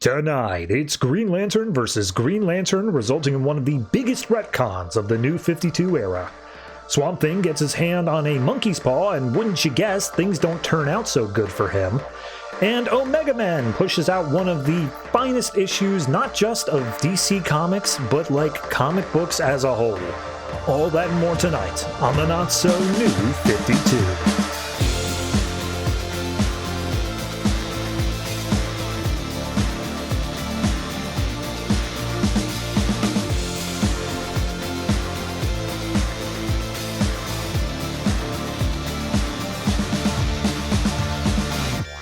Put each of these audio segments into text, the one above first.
Tonight, it's Green Lantern versus Green Lantern, resulting in one of the biggest retcons of the New 52 era. Swamp Thing gets his hand on a monkey's paw, and wouldn't you guess, things don't turn out so good for him. And Omega Man pushes out one of the finest issues, not just of DC Comics, but like comic books as a whole. All that and more tonight on the Not So New 52.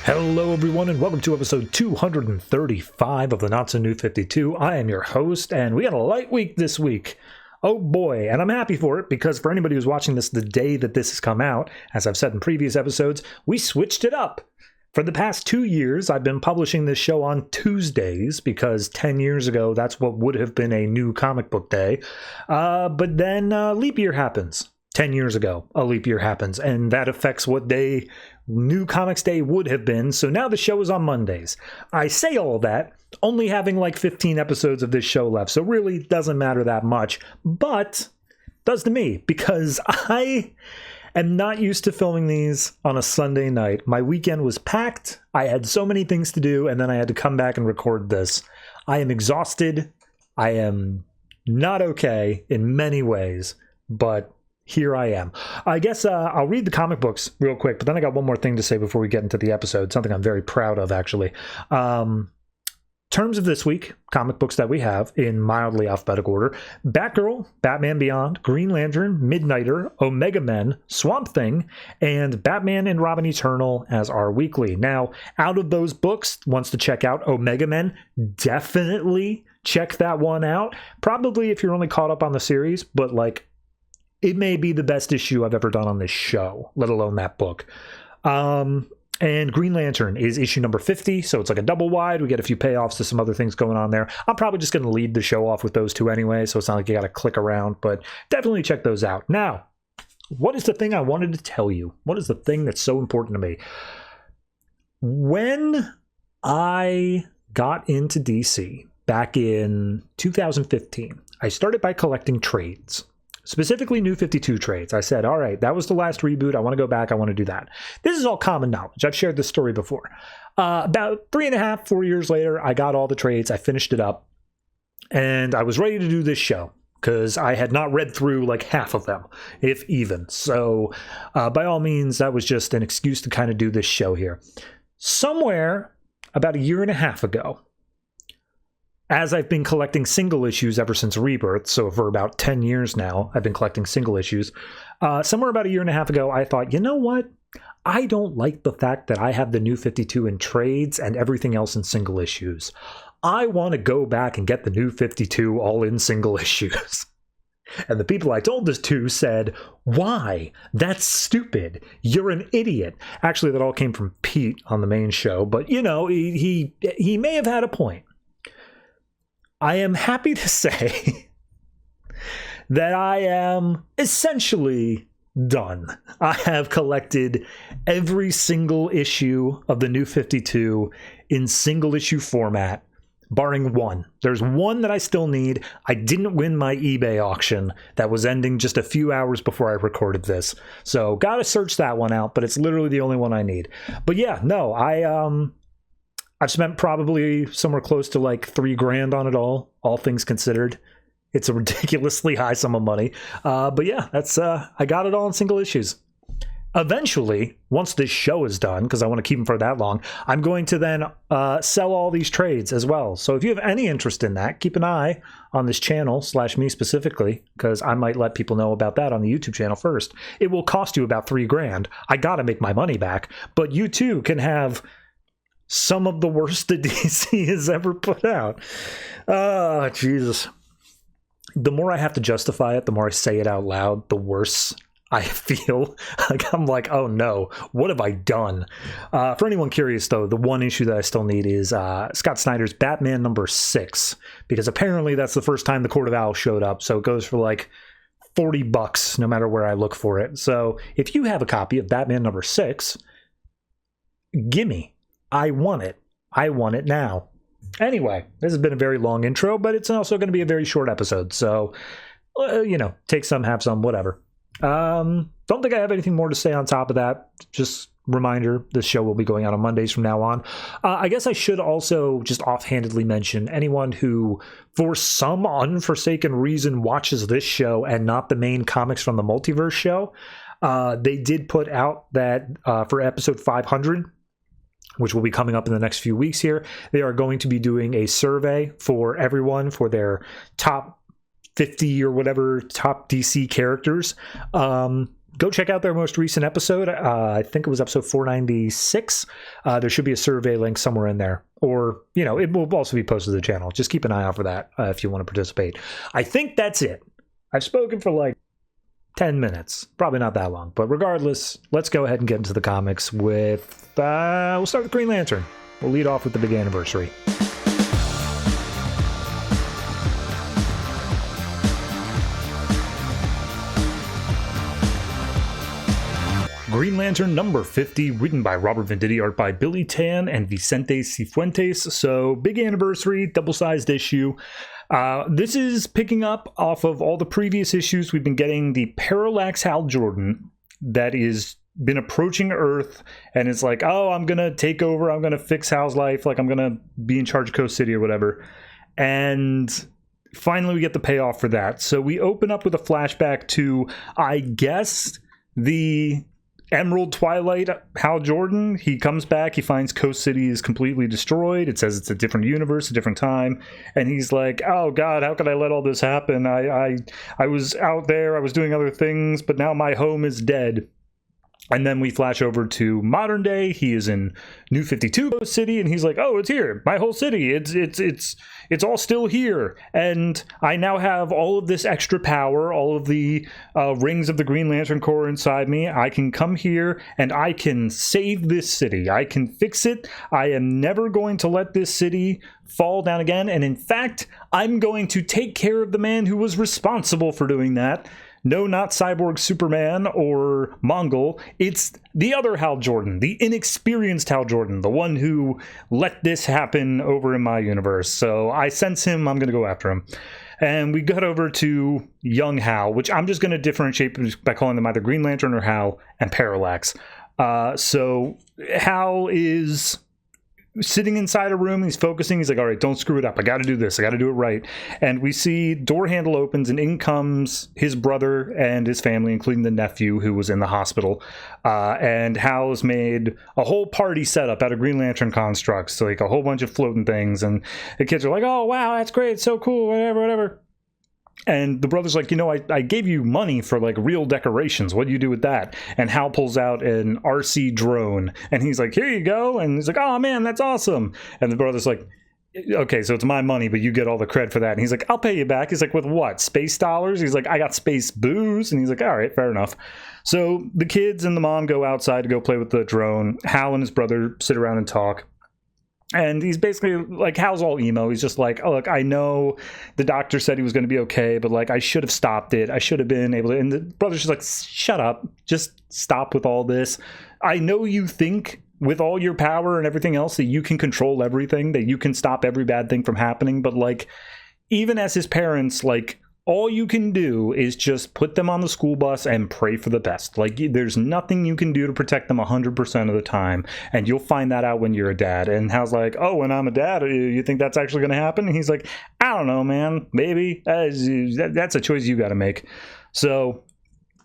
Hello everyone and welcome to episode 235 of the Not So New 52. I am your host and we had a light week this week. Oh boy, and I'm happy for it because for anybody who's watching this the day that this has come out, as I've said in previous episodes, we switched it up. For the past 2 years, I've been publishing this show on Tuesdays because 10 years ago, that's what would have been a new comic book day. But then leap year happens. 10 years ago, a leap year happens, and that affects what day New Comics Day would have been, so now the show is on Mondays. I say all of that, only having like 15 episodes of this show left, so really doesn't matter that much, but does to me, because I am not used to filming these on a Sunday night. My weekend was packed, I had so many things to do, and then I had to come back and record this. I am exhausted, I am not okay in many ways, but here I am. I guess I'll read the comic books real quick, but then I got one more thing to say before we get into the episode, something I'm very proud of, actually. Terms of this week, comic books that we have in mildly alphabetical order: Batgirl, Batman Beyond, Green Lantern, Midnighter, Omega Men, Swamp Thing, and Batman and Robin Eternal as our weekly. Now, out of those books, wants to check out Omega Men, definitely check that one out. Probably if you're only caught up on the series, but like, it may be the best issue I've ever done on this show, let alone that book. And Green Lantern is issue number 50, so it's like a double wide. We get a few payoffs to some other things going on there. I'm probably just going to lead the show off with those two anyway, so it's not like you got to click around, but definitely check those out. Now, what is the thing I wanted to tell you? What is the thing that's so important to me? When I got into DC back in 2015, I started by collecting trades. Specifically New 52 trades. I said, all right, that was the last reboot. I want to go back. I want to do that. This is all common knowledge. I've shared this story before. About 3.5, 4 years later, I got all the trades. I finished it up. And I was ready to do this show because I had not read through like half of them, if even. So by all means, that was just an excuse to kind of do this show here. Somewhere about 1.5 years ago, as I've been collecting single issues ever since Rebirth, so for about 10 years now, I've been collecting single issues. Somewhere about 1.5 years ago, I thought, you know what? I don't like the fact that I have the New 52 in trades and everything else in single issues. I want to go back and get the New 52 all in single issues. And the people I told this to said, why? That's stupid. You're an idiot. Actually, that all came from Pete on the main show, but you know, he may have had a point. I am happy to say that I am essentially done. I have collected every single issue of the New 52 in single issue format, barring one. There's one that I still need. I didn't win my eBay auction that was ending just a few hours before I recorded this. So gotta search that one out, but it's literally the only one I need. But yeah, no, I've spent probably somewhere close to like $3,000 on it all things considered. It's a ridiculously high sum of money. But yeah, that's I got it all in single issues. Eventually, once this show is done, because I want to keep them for that long, I'm going to then sell all these trades as well. So if you have any interest in that, keep an eye on this channel, / me specifically, because I might let people know about that on the YouTube channel first. It will cost you about $3,000. I got to make my money back, but you too can have some of the worst that DC has ever put out. Oh, Jesus. The more I have to justify it, the more I say it out loud, the worse I feel. Like I'm like, oh no, what have I done? For anyone curious, though, the one issue that I still need is Scott Snyder's Batman number 6, because apparently that's the first time the Court of Owls showed up, so it goes for like $40 no matter where I look for it. So if you have a copy of Batman number 6, gimme. I want it. I want it now. Anyway, this has been a very long intro, but it's also going to be a very short episode. So, take some, have some, whatever. Don't think I have anything more to say on top of that. Just reminder, this show will be going out on Mondays from now on. I guess I should also just offhandedly mention anyone who, for some unforsaken reason, watches this show and not the main Comics from the Multiverse show. They did put out that for episode 500, which will be coming up in the next few weeks here, they are going to be doing a survey for everyone for their top 50 or whatever top DC characters. Go check out their most recent episode. I think it was episode 496. There should be a survey link somewhere in there. Or, it will also be posted to the channel. Just keep an eye out for that if you want to participate. I think that's it. I've spoken for like 10 minutes. Probably not that long. But regardless, let's go ahead and get into the comics with... we'll start with Green Lantern. We'll lead off with the big anniversary. Green Lantern number 50, written by Robert Venditti, art by Billy Tan and Vicente Cifuentes. So, big anniversary, double-sized issue. This is picking up off of all the previous issues. We've been getting the Parallax Hal Jordan that is been approaching Earth and is like, oh, I'm going to take over, I'm going to fix Hal's life, like I'm going to be in charge of Coast City or whatever. And finally we get the payoff for that. So we open up with a flashback to, I guess, the Emerald Twilight Hal Jordan. He comes back, he finds Coast City is completely destroyed. It says it's a different universe, a different time, and he's like, oh god, how could I let all this happen? I was out there, I was doing other things, but now my home is dead. And then we flash over to modern day. He is in New 52 Coast City, and he's like, oh, it's here, my whole city, it's all still here, and I now have all of this extra power, all of the rings of the Green Lantern Corps inside me. I can come here and I can save this city, I can fix it. I am never going to let this city fall down again, and in fact, I'm going to take care of the man who was responsible for doing that. No, not Cyborg Superman or Mongol. It's the other Hal Jordan, the inexperienced Hal Jordan, the one who let this happen over in my universe. So I sense him, I'm going to go after him. And we got over to young Hal, which I'm just going to differentiate by calling them either Green Lantern or Hal and Parallax. So Hal is sitting inside a room, he's focusing, he's like, all right, don't screw it up, I gotta do this, I gotta do it right. And we see door handle opens and in comes his brother and his family, including the nephew who was in the hospital. And Hal has made a whole party setup out of Green Lantern constructs, so like a whole bunch of floating things, and the kids are like, oh wow, that's great, so cool, whatever. And the brother's like, I gave you money for like real decorations. What do you do with that? And Hal pulls out an RC drone and he's like, here you go. And he's like, oh man, that's awesome. And the brother's like, okay, so it's my money, but you get all the credit for that. And he's like, I'll pay you back. He's like, with what? Space dollars? He's like, I got space booze. And he's like, all right, fair enough. So the kids and the mom go outside to go play with the drone. Hal and his brother sit around and talk. And he's basically like, Hal's all emo. He's just like, oh, look, I know the doctor said he was going to be okay, but like, I should have stopped it. I should have been able to. And the brother's just like, shut up. Just stop with all this. I know you think with all your power and everything else that you can control everything, that you can stop every bad thing from happening. But like, even as his parents, like, all you can do is just put them on the school bus and pray for the best. Like, there's nothing you can do to protect them 100% of the time. And you'll find that out when you're a dad. And Hal's like, oh, when I'm a dad, you think that's actually going to happen? And he's like, I don't know, man. Maybe. That's a choice you got to make. So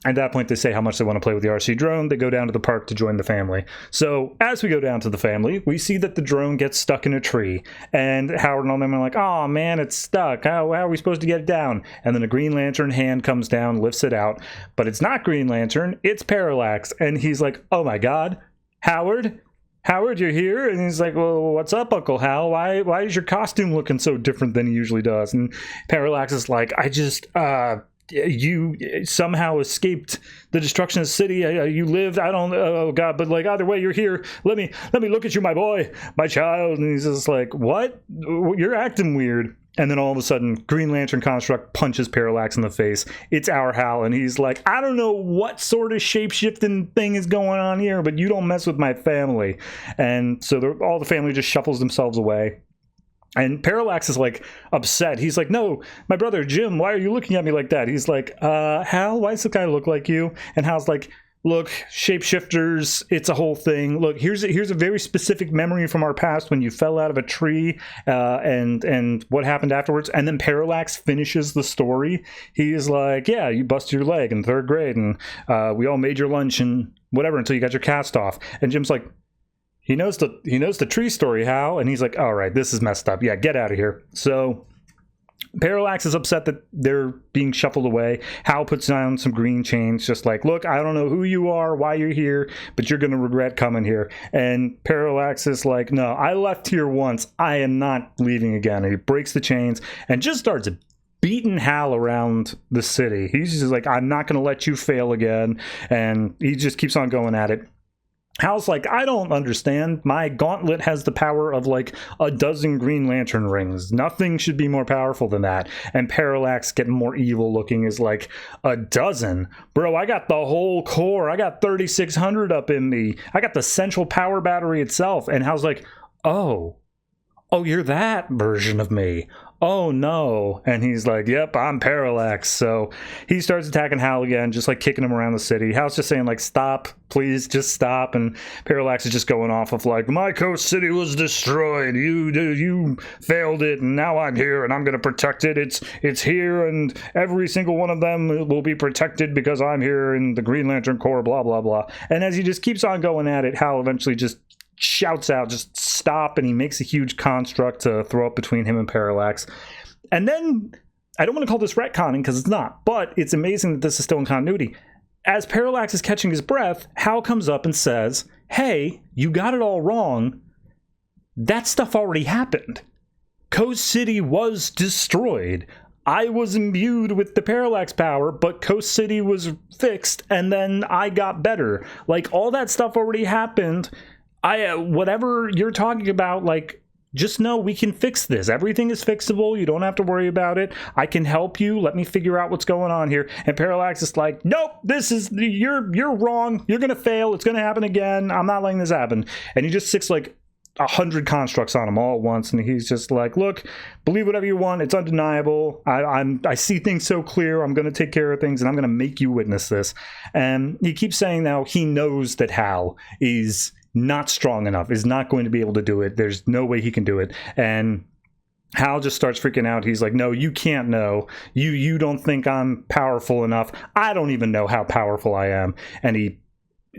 at that point, they say how much they want to play with the RC drone. They go down to the park to join the family. So as we go down to the family, we see that the drone gets stuck in a tree. And Howard and all them are like, oh man, it's stuck. How are we supposed to get it down? And then a Green Lantern hand comes down, lifts it out. But it's not Green Lantern, it's Parallax. And he's like, oh my god, Howard, you're here? And he's like, well, what's up, Uncle Hal? Why is your costume looking so different than he usually does? And Parallax is like, you somehow escaped the destruction of the city. You lived, I don't, oh god, but like either way, you're here. Let me look at you, my boy, my child. And he's just like, what? You're acting weird. And then all of a sudden, Green Lantern construct punches Parallax in the face. It's our Hal, and he's like, I don't know what sort of shape-shifting thing is going on here, but you don't mess with my family. And so all the family just shuffles themselves away. And Parallax is like upset. He's like, no, my brother Jim, why are you looking at me like that? He's like, Hal, why does this guy look like you? And Hal's like, look, shapeshifters, it's a whole thing. Look, here's a very specific memory from our past when you fell out of a tree, and what happened afterwards. And then Parallax finishes the story. He's like, yeah, you busted your leg in 3rd grade, and we all made your lunch and whatever until you got your cast off. And Jim's like, he knows the tree story, Hal. And he's like, all right, this is messed up. Yeah, get out of here. So Parallax is upset that they're being shuffled away. Hal puts down some green chains, just like, look, I don't know who you are, why you're here, but you're going to regret coming here. And Parallax is like, no, I left here once. I am not leaving again. And he breaks the chains and just starts beating Hal around the city. He's just like, I'm not going to let you fail again. And he just keeps on going at it. Hal's like, I don't understand. My gauntlet has the power of like a dozen Green Lantern rings. Nothing should be more powerful than that. And Parallax, getting more evil looking, is like, a dozen? Bro, I got the whole core. I got 3600 up in me. I got the central power battery itself. And Hal's like, oh, you're that version of me. Oh no. And he's like, yep, I'm Parallax. So he starts attacking Hal again, just like kicking him around the city. Hal's just saying like, stop, please just stop. And Parallax is just going off of like, my coast city was destroyed. You failed it. And now I'm here and I'm going to protect it. It's here and every single one of them will be protected because I'm here in the Green Lantern Corps, blah, blah, blah. And as he just keeps on going at it, Hal eventually just shouts out, just stop, and he makes a huge construct to throw up between him and Parallax. And then, I don't want to call this retconning because it's not, but it's amazing that this is still in continuity. As Parallax is catching his breath, Hal comes up and says, hey, you got it all wrong. That stuff already happened. Coast City was destroyed. I was imbued with the Parallax power, but Coast City was fixed, and then I got better. Like, all that stuff already happened. Whatever you're talking about, like, just know we can fix this. Everything is fixable. You don't have to worry about it. I can help you. Let me figure out what's going on here. And Parallax is like, nope, you're wrong. You're going to fail. It's going to happen again. I'm not letting this happen. And he just sticks like 100 constructs on him all at once. And he's just like, look, believe whatever you want. It's undeniable. I see things so clear. I'm going to take care of things and I'm going to make you witness this. And he keeps saying now he knows that Hal is not strong enough, is not going to be able to do it. There's no way he can do it. And Hal just starts freaking out. He's like, no, you can't know. You don't think I'm powerful enough. I don't even know how powerful I am. And he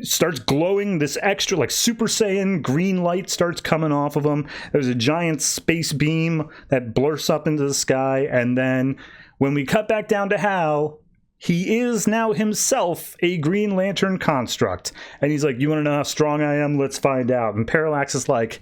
starts glowing. This extra, like, Super Saiyan green light starts coming off of him. There's a giant space beam that blurs up into the sky. And then when we cut back down to Hal, he is now himself a Green Lantern construct. And he's like, you want to know how strong I am? Let's find out. And Parallax is like,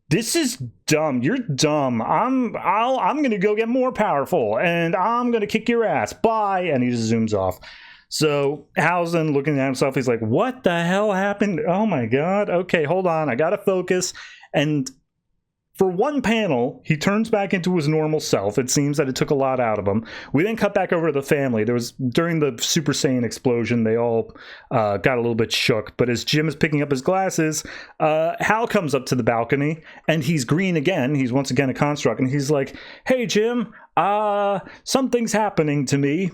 this is dumb. You're dumb. I'm going to go get more powerful and I'm going to kick your ass. Bye. And he just zooms off. So Hal's then looking at himself. He's like, what the hell happened? Oh my God. Okay, hold on. I got to focus. And for one panel, he turns back into his normal self. It seems that it took a lot out of him. We then cut back over to the family. There was, during the Super Saiyan explosion, they all got a little bit shook. But as Jim is picking up his glasses, Hal comes up to the balcony, and he's green again. He's once again a construct, and he's like, hey, Jim, something's happening to me.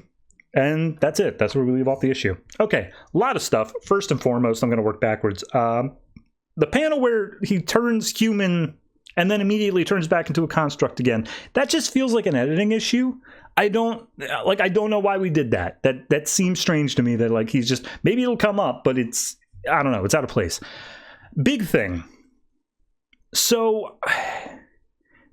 And that's it. That's where we leave off the issue. Okay, a lot of stuff. First and foremost, I'm going to work backwards. The panel where he turns human and then immediately turns back into a construct again, that just feels like an editing issue. I don't know why we did that. That seems strange to me, that like he's just, maybe it'll come up, but it's, I don't know, it's out of place. Big thing. So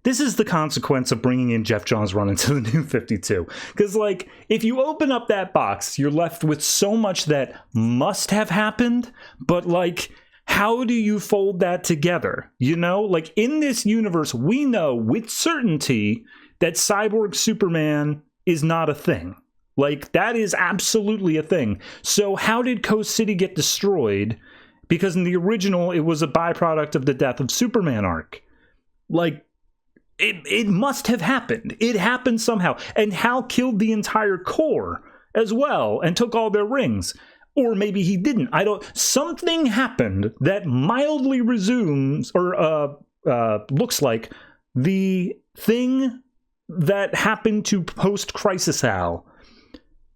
this is the consequence of bringing in Jeff Johns' run into the New 52. Because, like, if you open up that box, you're left with so much that must have happened, but, like, how do you fold that together? You know, like, in this universe, we know with certainty that Cyborg Superman is not a thing. Like, that is absolutely a thing. So how did Coast City get destroyed? Because in the original, it was a byproduct of the Death of Superman arc. Like, it must have happened. It happened somehow. And Hal killed the entire Corps as well and took all their rings. Or maybe he didn't. Something happened that mildly resumes, or looks like the thing that happened to post-Crisis Hal,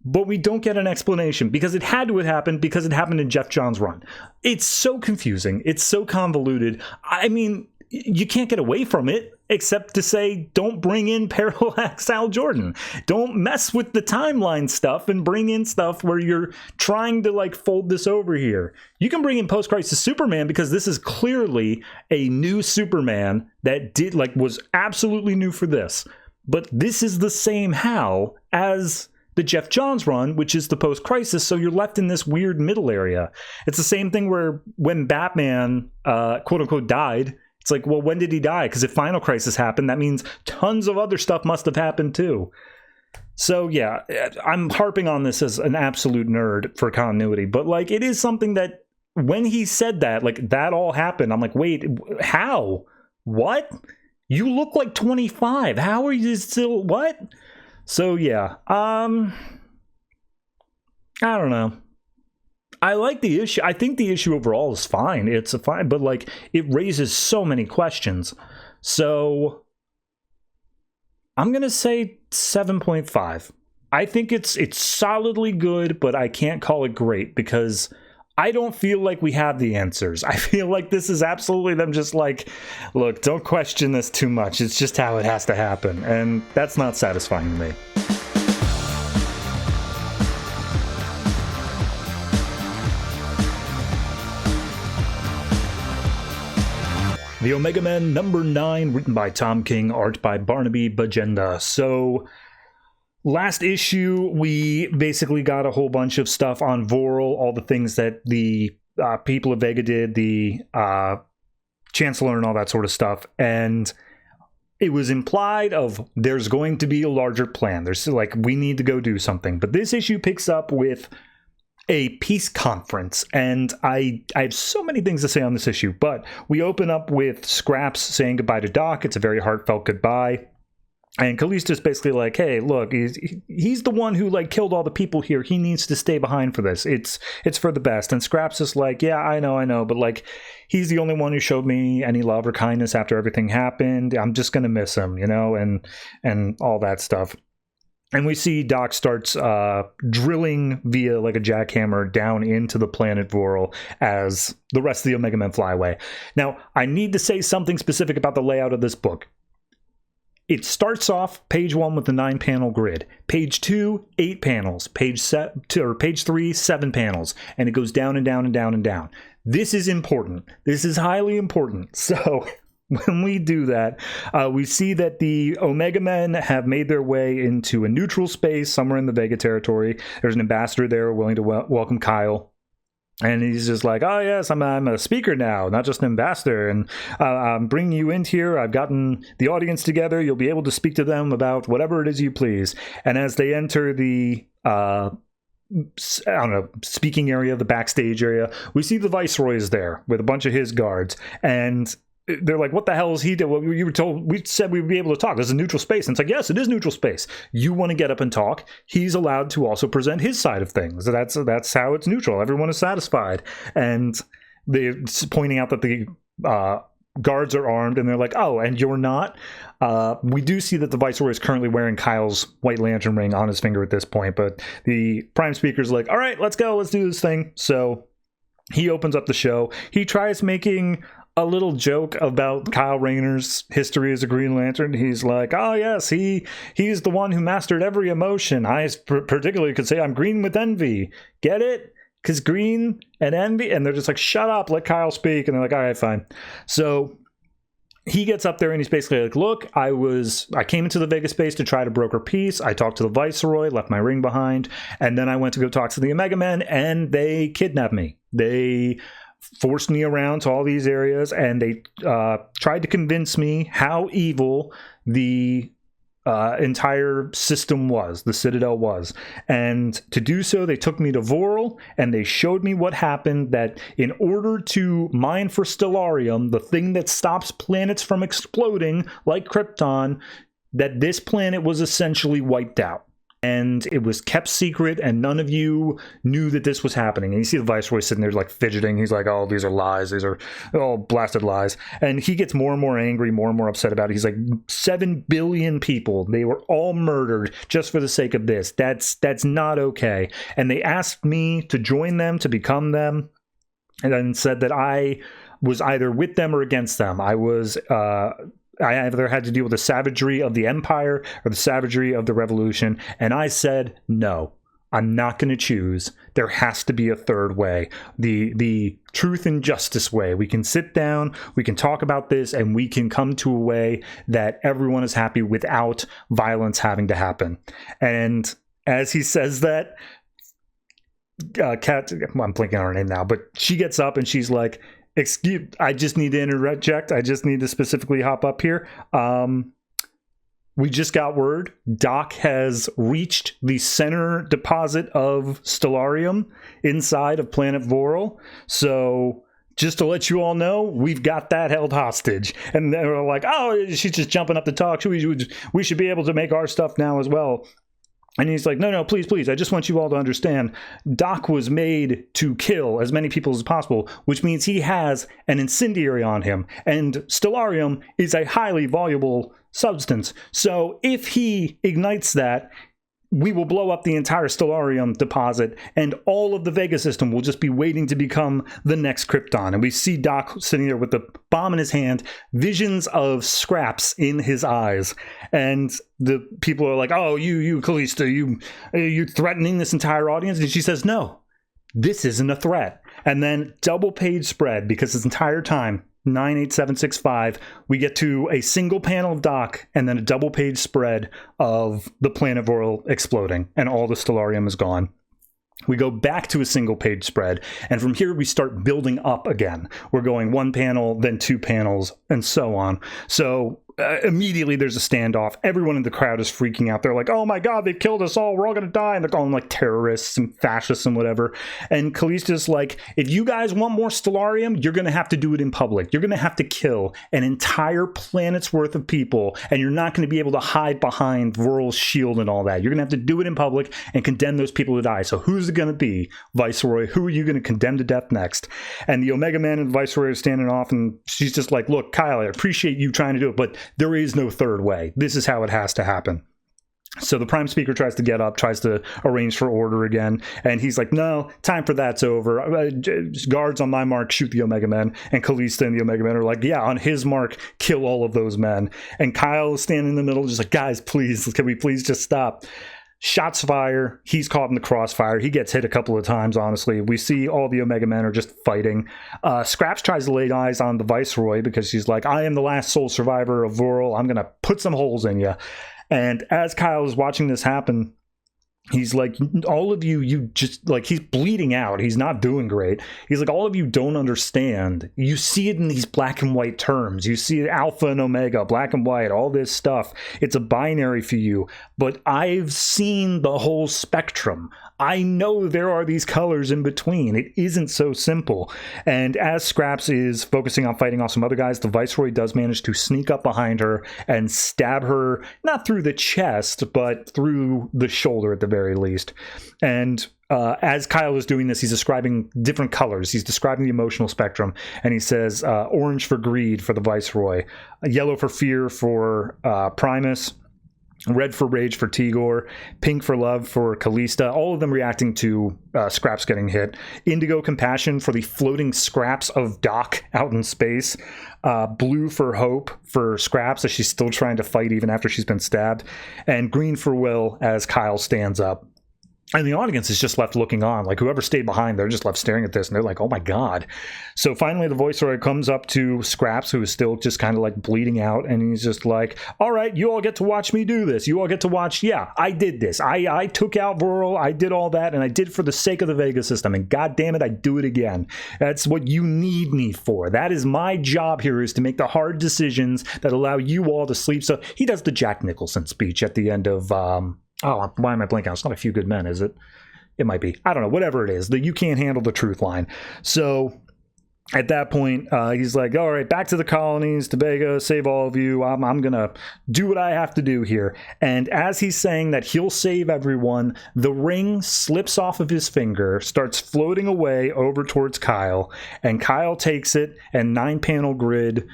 but we don't get an explanation because it had to have happened because it happened in Jeff Johns' run. It's so confusing. It's so convoluted. I mean, you can't get away from it except to say, don't bring in Parallax Hal Jordan. Don't mess with the timeline stuff and bring in stuff where you're trying to like fold this over here. You can bring in post-crisis Superman because this is clearly a new Superman that was absolutely new for this. But this is the same Hal as the Jeff Johns run, which is the post-crisis, so you're left in this weird middle area. It's the same thing where when Batman, quote-unquote, died, it's like, well, when did he die? Because if Final Crisis happened, that means tons of other stuff must have happened too. So yeah, I'm harping on this as an absolute nerd for continuity, but like it is something that when he said that, like that all happened, I'm like, wait, how? What? You look like 25. How are you still, what? So yeah, I don't know. I like the issue. I think the issue overall is fine. It's fine, but like it raises so many questions. So I'm going to say 7.5. I think it's solidly good, but I can't call it great because I don't feel like we have the answers. I feel like this is absolutely them just like, look, don't question this too much. It's just how it has to happen. And that's not satisfying to me. The Omega Men #9, written by Tom King, art by Barnaby Bagenda. So, last issue, we basically got a whole bunch of stuff on Voral, all the things that the people of Vega did, the Chancellor and all that sort of stuff. And it was implied of there's going to be a larger plan. There's like, we need to go do something. But this issue picks up with a peace conference, and I have so many things to say on this issue, but we open up with Scraps saying goodbye to Doc. It's a very heartfelt goodbye, and Callisto's basically like, hey, look, he's the one who like killed all the people here. He needs to stay behind for this. It's for the best. And Scraps is like, yeah, I know, but like he's the only one who showed me any love or kindness after everything happened. I'm just gonna miss him, you know, and all that stuff. And we see Doc starts drilling via like a jackhammer down into the planet Voral as the rest of the Omega Men fly away. Now, I need to say something specific about the layout of this book. It starts off page 1 with the 9-panel grid. Page 2, 8 panels. Page 3, 7 panels. And it goes down and down and down and down. This is important. This is highly important. So when we do that, we see that the Omega Men have made their way into a neutral space somewhere in the Vega territory. There's an ambassador there willing to welcome Kyle. And he's just like, oh, yes, I'm a speaker now, not just an ambassador. And I'm bringing you in here. I've gotten the audience together. You'll be able to speak to them about whatever it is you please. And as they enter the speaking area, the backstage area, we see the Viceroy is there with a bunch of his guards. And they're like, what the hell is he doing? Well, you were told, we said we'd be able to talk. This is a neutral space. And it's like, yes, it is neutral space. You want to get up and talk. He's allowed to also present his side of things. That's how it's neutral. Everyone is satisfied. And they're pointing out that the guards are armed, and they're like, oh, and you're not? We do see that the Viceroy is currently wearing Kyle's White Lantern ring on his finger at this point, but the Prime Speaker's like, all right, let's go. Let's do this thing. So he opens up the show. He tries making a little joke about Kyle Rayner's history as a Green Lantern. He's like, oh yes, he's the one who mastered every emotion. I particularly could say I'm green with envy. Get it? Because green and envy, and they're just like, shut up, let Kyle speak. And they're like, all right, fine. So he gets up there and he's basically like, look, I came into the Vega space to try to broker peace. I talked to the Viceroy, left my ring behind, and then I went to go talk to the Omega Men, and they kidnapped me. They forced me around to all these areas, and they tried to convince me how evil the entire system was, the Citadel was. And to do so, they took me to Voral, and they showed me what happened, that in order to mine for Stellarium, the thing that stops planets from exploding like Krypton, that this planet was essentially wiped out. and it was kept secret, and none of you knew that this was happening. And you see the Viceroy sitting there like fidgeting. He's like, oh, these are lies. These are all blasted lies. And he gets more and more angry, more and more upset about it. He's like, 7 billion people, they were all murdered just for the sake of this. That's not okay. And they asked me to join them, to become them, and then said that I was either with them or against them. I either had to deal with the savagery of the Empire or the savagery of the Revolution. And I said, no, I'm not going to choose. There has to be a third way. The truth and justice way. We can sit down, we can talk about this, and we can come to a way that everyone is happy without violence having to happen. And as he says that, Kat, I'm blanking on her name now, but she gets up and she's like, excuse, I just need to interject. I just need to specifically hop up here. We just got word Doc has reached the center deposit of Stellarium inside of Planet Voral. So just to let you all know, we've got that held hostage. And they're like, oh, she's just jumping up to talk. We should be able to make our stuff now as well. And he's like, no, please, I just want you all to understand, Doc was made to kill as many people as possible, which means he has an incendiary on him. And Stellarium is a highly valuable substance. So if he ignites that, we will blow up the entire Stellarium deposit, and all of the Vega system will just be waiting to become the next Krypton. And we see Doc sitting there with the bomb in his hand, visions of scraps in his eyes. And the people are like, oh, you Callista, you threatening this entire audience? And she says, no, this isn't a threat. And then double page spread, because this entire time, 98765, we get to a single panel of Doc and then a double page spread of the Planet Voral exploding, and all the Stellarium is gone. We go back to a single page spread, and from here we start building up again. We're going one panel, then 2 panels, and so on. So immediately there's a standoff. Everyone in the crowd is freaking out. They're like, oh my god, they killed us all, we're all gonna die. And they're calling like terrorists and fascists and whatever. And Callista's like, if you guys want more Stellarium, you're gonna have to do it in public. You're gonna have to kill an entire planet's worth of people, and you're not gonna be able to hide behind Voral's shield and all that. You're gonna have to do it in public and condemn those people to die. So who's it gonna be, Viceroy? Who are you gonna condemn to death next? And the Omega Man and the Viceroy are standing off, and she's just like, look, Kyle, I appreciate you trying to do it, but there is no third way. This is how it has to happen. So the Prime Speaker tries to get up, tries to arrange for order again, and he's like, no, time for that's over. Guards on my mark, shoot the Omega Men. And Callista and the Omega Men are like, yeah, on his mark, kill all of those men. And Kyle is standing in the middle, just like, guys, please, can we please just stop? Shots fire. He's caught in the crossfire. He gets hit a couple of times, honestly. We see all the Omega Men are just fighting. Scraps tries to lay eyes on the Viceroy because she's like, I am the last sole survivor of Voral. I'm going to put some holes in you. And as Kyle is watching this happen, he's like, all of you just, like, he's bleeding out. He's not doing great. He's like, all of you don't understand. You see it in these black and white terms. You see alpha and omega, black and white, all this stuff. It's a binary for you. But I've seen the whole spectrum. I know there are these colors in between. It isn't so simple. And as Scraps is focusing on fighting off some other guys, the Viceroy does manage to sneak up behind her and stab her, not through the chest, but through the shoulder at the very least. And as Kyle is doing this, he's describing different colors. He's describing the emotional spectrum. And he says, orange for greed for the Viceroy, yellow for fear for Primus, red for rage for Tigor, pink for love for Callista, all of them reacting to Scraps getting hit. Indigo compassion for the floating scraps of Doc out in space. Blue for hope for Scraps as she's still trying to fight even after she's been stabbed. And green for will as Kyle stands up. And the audience is just left looking on. Like, whoever stayed behind, they're just left staring at this, and they're like, oh my god. So finally the Viceroy comes up to Scraps, who is still just kind of like bleeding out, and he's just like, all right, you all get to watch me do this. You all get to watch, yeah, I did this. I took out Voral, I did all that, and I did it for the sake of the Vega system, and god damn it, I do it again. That's what you need me for. That is my job here, is to make the hard decisions that allow you all to sleep. So he does the Jack Nicholson speech at the end of... oh, why am I blanking out? It's not A Few Good Men, is it? It might be. I don't know. Whatever it is. The you can't handle the truth line. So at that point, he's like, all right, back to the colonies, to Vega, save all of you. I'm going to do what I have to do here. And as he's saying that he'll save everyone, the ring slips off of his finger, starts floating away over towards Kyle, and Kyle takes it, and 9-panel grid,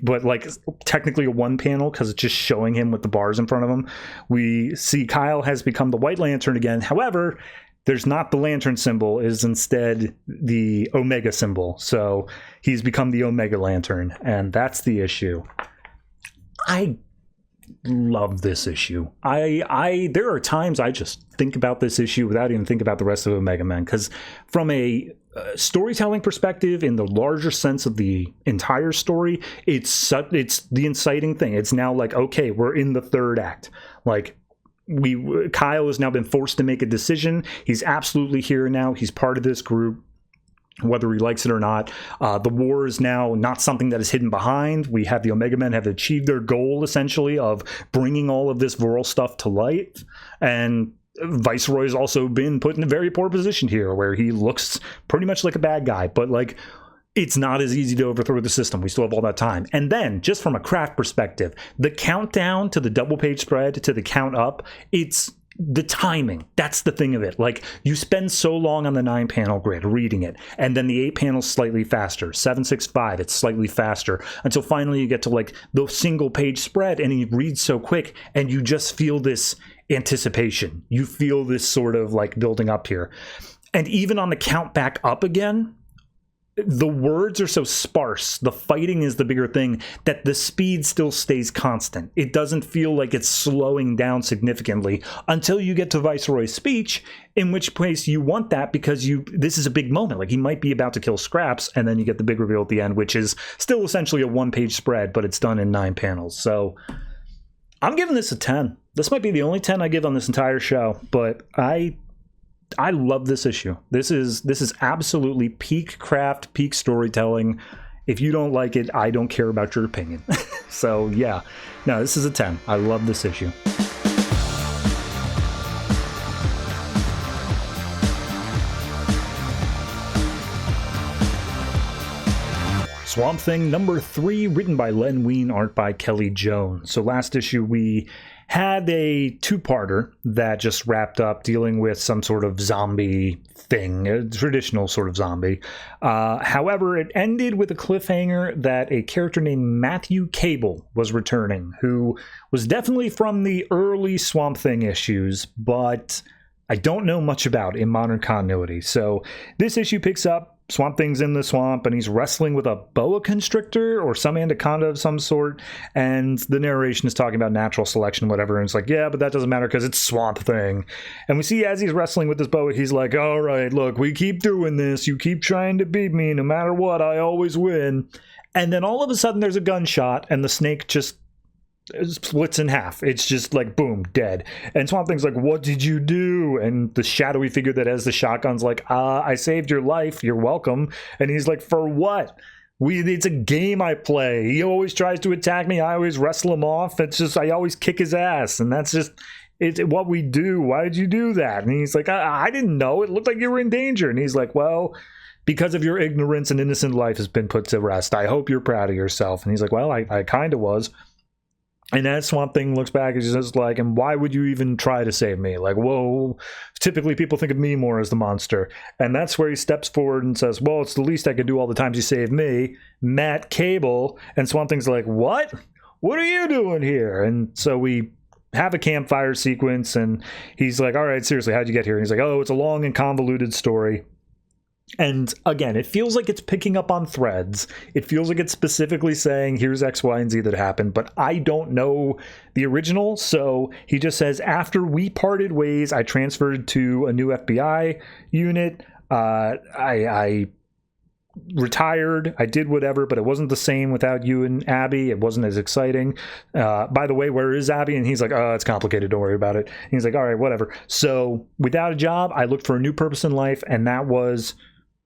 but like technically a 1-panel because it's just showing him with the bars in front of him. We see Kyle has become the White Lantern again. However, there's not the lantern symbol, it is instead the Omega symbol. So he's become the Omega Lantern, and that's the issue. I love this issue. There are times I just think about this issue without even thinking about the rest of Omega Men, because from a storytelling perspective, in the larger sense of the entire story, it's the inciting thing. It's now like, okay, we're in the third act. Like, Kyle has now been forced to make a decision. He's absolutely here now. He's part of this group, whether he likes it or not. The war is now not something that is hidden behind. We have the Omega Men have achieved their goal, essentially, of bringing all of this Vural stuff to light. And Viceroy has also been put in a very poor position here, where he looks pretty much like a bad guy. But, like, it's not as easy to overthrow the system. We still have all that time. And then, just from a craft perspective, the countdown to the double page spread, to the count up, it's the timing. That's the thing of it. Like, you spend so long on the 9-panel grid reading it, and then the 8 panels slightly faster. 765, it's slightly faster, until finally you get to like the single page spread, and you read so quick, and you just feel this anticipation. You feel this sort of like building up here. And even on the count back up again, the words are so sparse, the fighting is the bigger thing, that the speed still stays constant. It doesn't feel like it's slowing down significantly until you get to Viceroy's speech, in which case you want that because this is a big moment. Like, he might be about to kill Scraps, and then you get the big reveal at the end, which is still essentially a 1-page spread, but it's done in 9 panels. So I'm giving this a 10. This might be the only 10 I give on this entire show, but I love this issue. This is absolutely peak craft, peak storytelling. If you don't like it, I don't care about your opinion. So yeah, no, this is a 10. I love this issue. Swamp Thing number 3, written by Len Wein, art by Kelley Jones. So last issue we had a 2-parter that just wrapped up dealing with some sort of zombie thing, a traditional sort of zombie. However, it ended with a cliffhanger that a character named Matthew Cable was returning, who was definitely from the early Swamp Thing issues, but I don't know much about in modern continuity. So this issue picks up, Swamp Thing's in the swamp, and he's wrestling with a boa constrictor or some anaconda of some sort, and the narration is talking about natural selection, whatever, and it's like, yeah, but that doesn't matter because it's Swamp Thing. And we see as he's wrestling with this boa, he's like, all right, look, we keep doing this, you keep trying to beat me, no matter what, I always win. And then all of a sudden there's a gunshot, and the snake just splits in half. It's just like, boom, dead. And Swamp Thing's like, what did you do? And the shadowy figure that has the shotgun's like, I saved your life, you're welcome. And he's like, for what? It's a game I play. He always tries to attack me, I always wrestle him off. It's just, I always kick his ass, and that's just it's what we do. Why did you do that? And he's like, I didn't know, it looked like you were in danger. And he's like, well, because of your ignorance, an innocent life has been put to rest. I hope you're proud of yourself. And he's like, well, I kind of was. And that Swamp Thing looks back and just like, and why would you even try to save me? Like, whoa, typically people think of me more as the monster. And that's where he steps forward and says, well, it's the least I could do all the times you saved me, Matt Cable. And Swamp Thing's like, what? What are you doing here? And so we have a campfire sequence, and he's like, all right, seriously, how'd you get here? And he's like, oh, it's a long and convoluted story. And again, it feels like it's picking up on threads. It feels like it's specifically saying, here's X, Y, and Z that happened, but I don't know the original. So he just says, after we parted ways, I transferred to a new FBI unit. I retired. I did whatever, but it wasn't the same without you and Abby. It wasn't as exciting. By the way, where is Abby? And he's like, oh, it's complicated. Don't worry about it. And he's like, all right, whatever. So without a job, I looked for a new purpose in life, and that was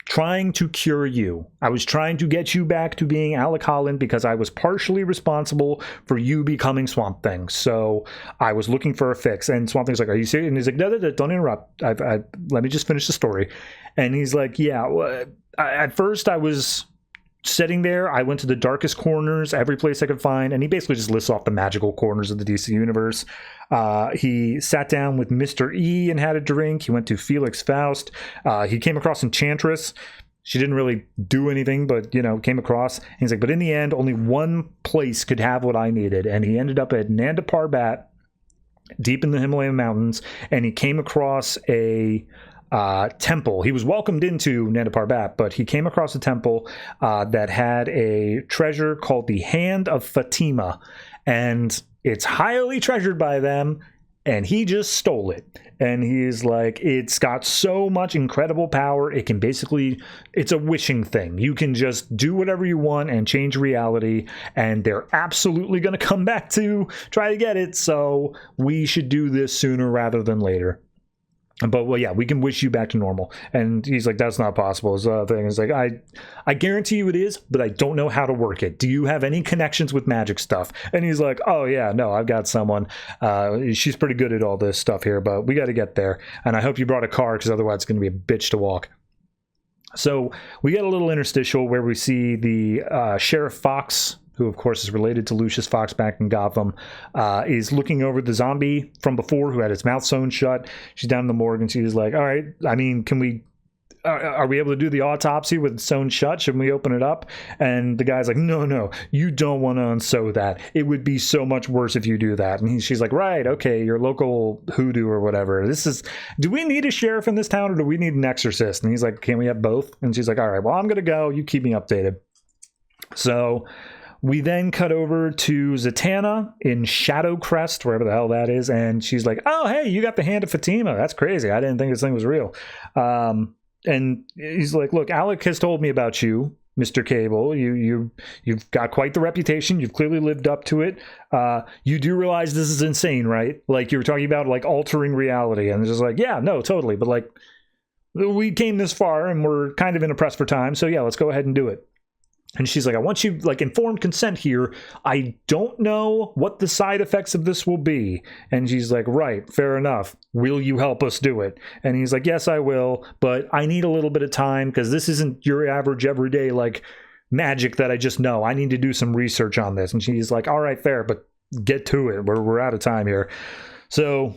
trying to cure you. I was trying to get you back to being Alec Holland because I was partially responsible for you becoming Swamp Thing. So I was looking for a fix. And Swamp Thing's like, are you serious? And he's like, no, don't interrupt. Let me just finish the story. And he's like, yeah, at first I was sitting there, I went to the darkest corners, every place I could find, and he basically just lists off the magical corners of the DC universe. He sat down with Mr. E and had a drink. He went to Felix Faust. He came across Enchantress. She didn't really do anything, but, came across. And he's like, but in the end, only one place could have what I needed. And he ended up at Nanda Parbat, deep in the Himalayan mountains, and he came across a temple. He was welcomed into Nanda Parbat, but he came across a temple that had a treasure called the Hand of Fatima, and it's highly treasured by them, and he just stole it. And he's like, it's got so much incredible power, it can basically, it's a wishing thing. You can just do whatever you want and change reality, and they're absolutely going to come back to try to get it, so we should do this sooner rather than later. But, well, yeah, we can wish you back to normal. And he's like, that's not possible. His thing is like, I guarantee you it is, but I don't know how to work it. Do you have any connections with magic stuff? And he's like, oh, yeah, no, I've got someone. She's pretty good at all this stuff here, but we got to get there. And I hope you brought a car, because otherwise it's going to be a bitch to walk. So we get a little interstitial where we see the Sheriff Fox, who of course is related to Lucius Fox back in Gotham, is looking over the zombie from before who had its mouth sewn shut. She's down in the morgue and she's like, all right, I mean, are we able to do the autopsy with it sewn shut? Should we open it up? And the guy's like, no, you don't want to unsew that. It would be so much worse if you do that. And she's like, right, okay, your local hoodoo or whatever. Do we need a sheriff in this town, or do we need an exorcist? And he's like, can we have both? And she's like, all right, well, I'm going to go. You keep me updated. So we then cut over to Zatanna in Shadowcrest, wherever the hell that is, and she's like, oh, hey, you got the Hand of Fatima. That's crazy. I didn't think this thing was real. And he's like, look, Alec has told me about you, Mr. Cable. You've got quite the reputation. You've clearly lived up to it. You do realize this is insane, right? Like, you were talking about, like, altering reality. And it's just like, yeah, no, totally. But, like, we came this far, and we're kind of in a press for time, so yeah, let's go ahead and do it. And she's like, I want you, like, informed consent here. I don't know what the side effects of this will be. And she's like, right, fair enough. Will you help us do it? And he's like, yes, I will, but I need a little bit of time, because this isn't your average everyday, like, magic that I just know. I need to do some research on this. And she's like, all right, fair, but get to it. We're out of time here. So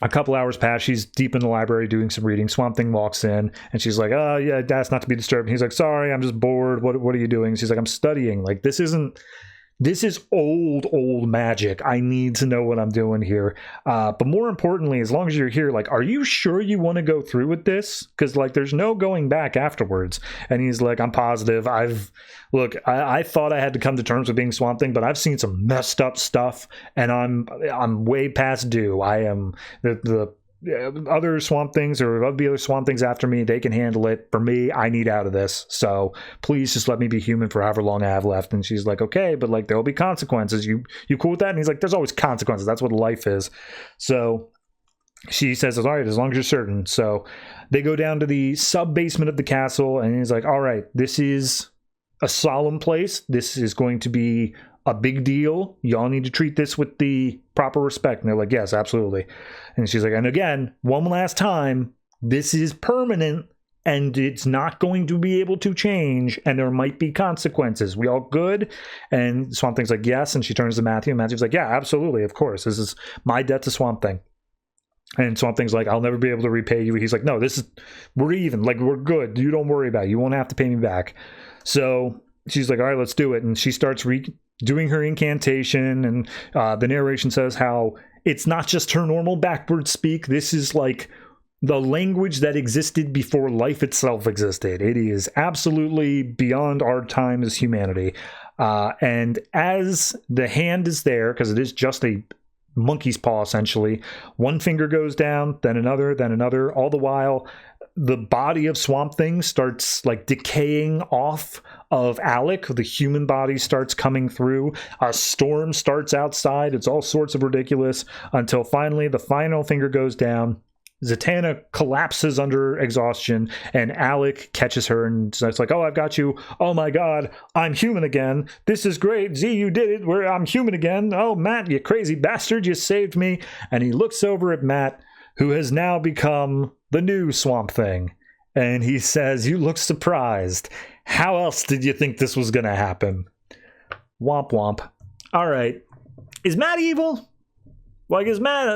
a couple hours pass. She's deep in the library doing some reading. Swamp Thing walks in, and she's like, oh, yeah, that's not to be disturbed. And he's like, sorry, I'm just bored. What are you doing? She's like, I'm studying. Like, this is old magic. I need to know what I'm doing here. But more importantly, as long as you're here, like, are you sure you want to go through with this? Because, like, there's no going back afterwards. And he's like, I'm positive. I thought I had to come to terms with being Swamp Thing, but I've seen some messed up stuff, and I'm way past due. I am the other Swamp Things, or the other Swamp Things after me, they can handle it. For me, I need out of this. So please just let me be human for however long I have left. And she's like, okay, but, like, there'll be consequences. You cool with that? And he's like, there's always consequences. That's what life is. So she says, all right, as long as you're certain. So they go down to the sub-basement of the castle, and he's like, all right, this is a solemn place. This is going to be a big deal. Y'all need to treat this with the proper respect. And they're like, yes, absolutely. And she's like, and again, one last time, this is permanent, and it's not going to be able to change, and there might be consequences. We all good? And Swamp Thing's like, yes. And she turns to Matthew, and Matthew's like, yeah, absolutely, of course. This is my debt to Swamp Thing. And Swamp Thing's like, I'll never be able to repay you. He's like, no, we're even. Like, we're good. You don't worry about it. You won't have to pay me back. So she's like, all right, let's do it. And she starts doing her incantation, and the narration says how it's not just her normal backward speak. This is like the language that existed before life itself existed. It is absolutely beyond our time as humanity. And as the hand is there, because it is just a monkey's paw, essentially, one finger goes down, then another, all the while the body of Swamp Thing starts, like, decaying off of Alec. The human body starts coming through. A storm starts outside. It's all sorts of ridiculous, until finally the final finger goes down. Zatanna collapses under exhaustion, and Alec catches her, and it's like, oh, I've got you. Oh my god, I'm human again. This is great. Z, you did it. I'm human again. Oh, Matt, you crazy bastard, you saved me. And he looks over at Matt, who has now become the new Swamp Thing, and he says, you look surprised. How else did you think this was going to happen? Womp womp. All right. Is Matt evil? Like, is Matt...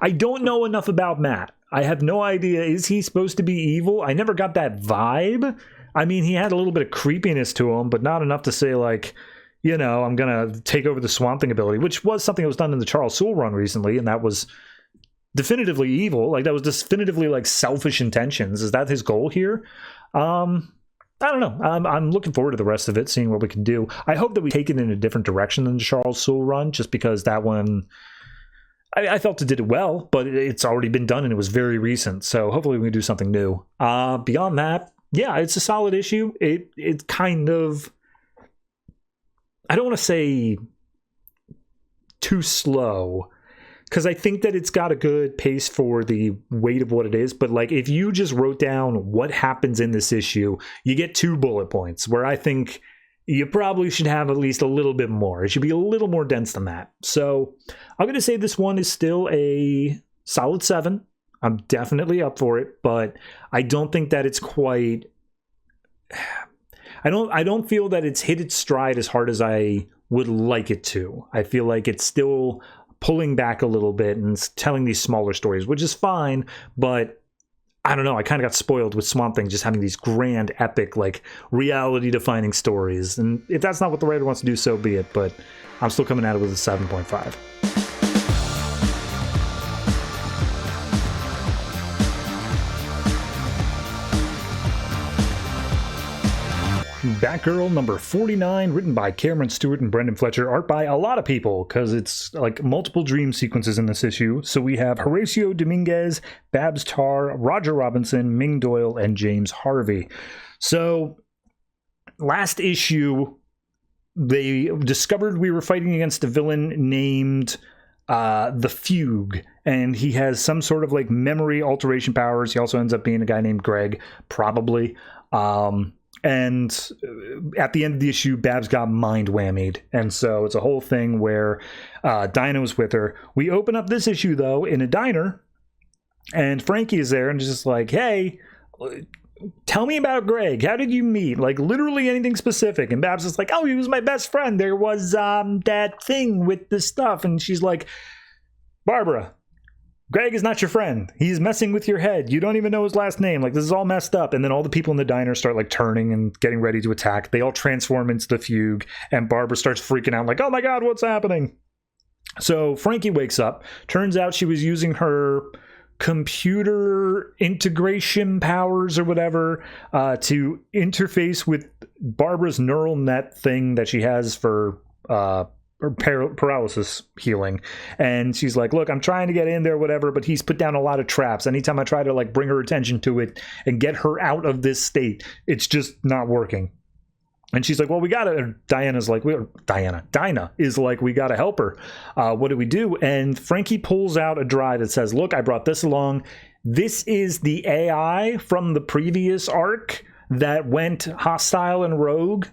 I don't know enough about Matt. I have no idea. Is he supposed to be evil? I never got that vibe. I mean, he had a little bit of creepiness to him, but not enough to say, like, you know, I'm going to take over the Swamp Thing ability, which was something that was done in the Charles Soule run recently, and that was definitively evil. Like, that was definitively, like, selfish intentions. Is that his goal here? I don't know. I'm looking forward to the rest of it, seeing what we can do. I hope that we take it in a different direction than the Charles Soule run, just because that one... I felt it did it well, but it's already been done and it was very recent. So hopefully we can do something new. Beyond that, yeah, it's a solid issue. It kind of... I don't want to say too slow, because I think that it's got a good pace for the weight of what it is. But like, if you just wrote down what happens in this issue, you get 2 bullet points, where I think you probably should have at least a little bit more. It should be a little more dense than that. So I'm going to say this one is still a solid 7. I'm definitely up for it, but I don't think that it's quite... I don't feel that it's hit its stride as hard as I would like it to. I feel like it's still pulling back a little bit and telling these smaller stories, which is fine, but I don't know. I kind of got spoiled with Swamp Thing just having these grand, epic, like, reality-defining stories. And if that's not what the writer wants to do, so be it. But I'm still coming at it with a 7.5. Batgirl number 49, written by Cameron Stewart and Brendan Fletcher, art by a lot of people, because it's like multiple dream sequences in this issue. So we have Horacio Dominguez, Babs Tarr, Roger Robinson, Ming Doyle, and James Harvey. So last issue, they discovered we were fighting against a villain named the Fugue, and he has some sort of like memory alteration powers. He also ends up being a guy named Greg, probably. And at the end of the issue, Babs got mind whammied. And so it's a whole thing where Dinah was with her. We open up this issue, though, in a diner. And Frankie is there and is just like, hey, tell me about Greg. How did you meet? Like, literally anything specific. And Babs is like, oh, he was my best friend. There was that thing with the stuff. And she's like, Barbara, Greg is not your friend. He's messing with your head. You don't even know his last name. Like, this is all messed up. And then all the people in the diner start, like, turning and getting ready to attack. They all transform into the Fugue. And Barbara starts freaking out, like, oh my God, what's happening? So Frankie wakes up. Turns out she was using her computer integration powers or whatever to interface with Barbara's neural net thing that she has for... or paralysis healing. And she's like, look, I'm trying to get in there, whatever, but he's put down a lot of traps. Anytime I try to like bring her attention to it and get her out of this state, it's just not working. And she's like, well, we gotta... Dinah is like, we gotta help her. What do we do? And Frankie pulls out a drive that says, look, I brought this along. This is the AI from the previous arc that went hostile and rogue.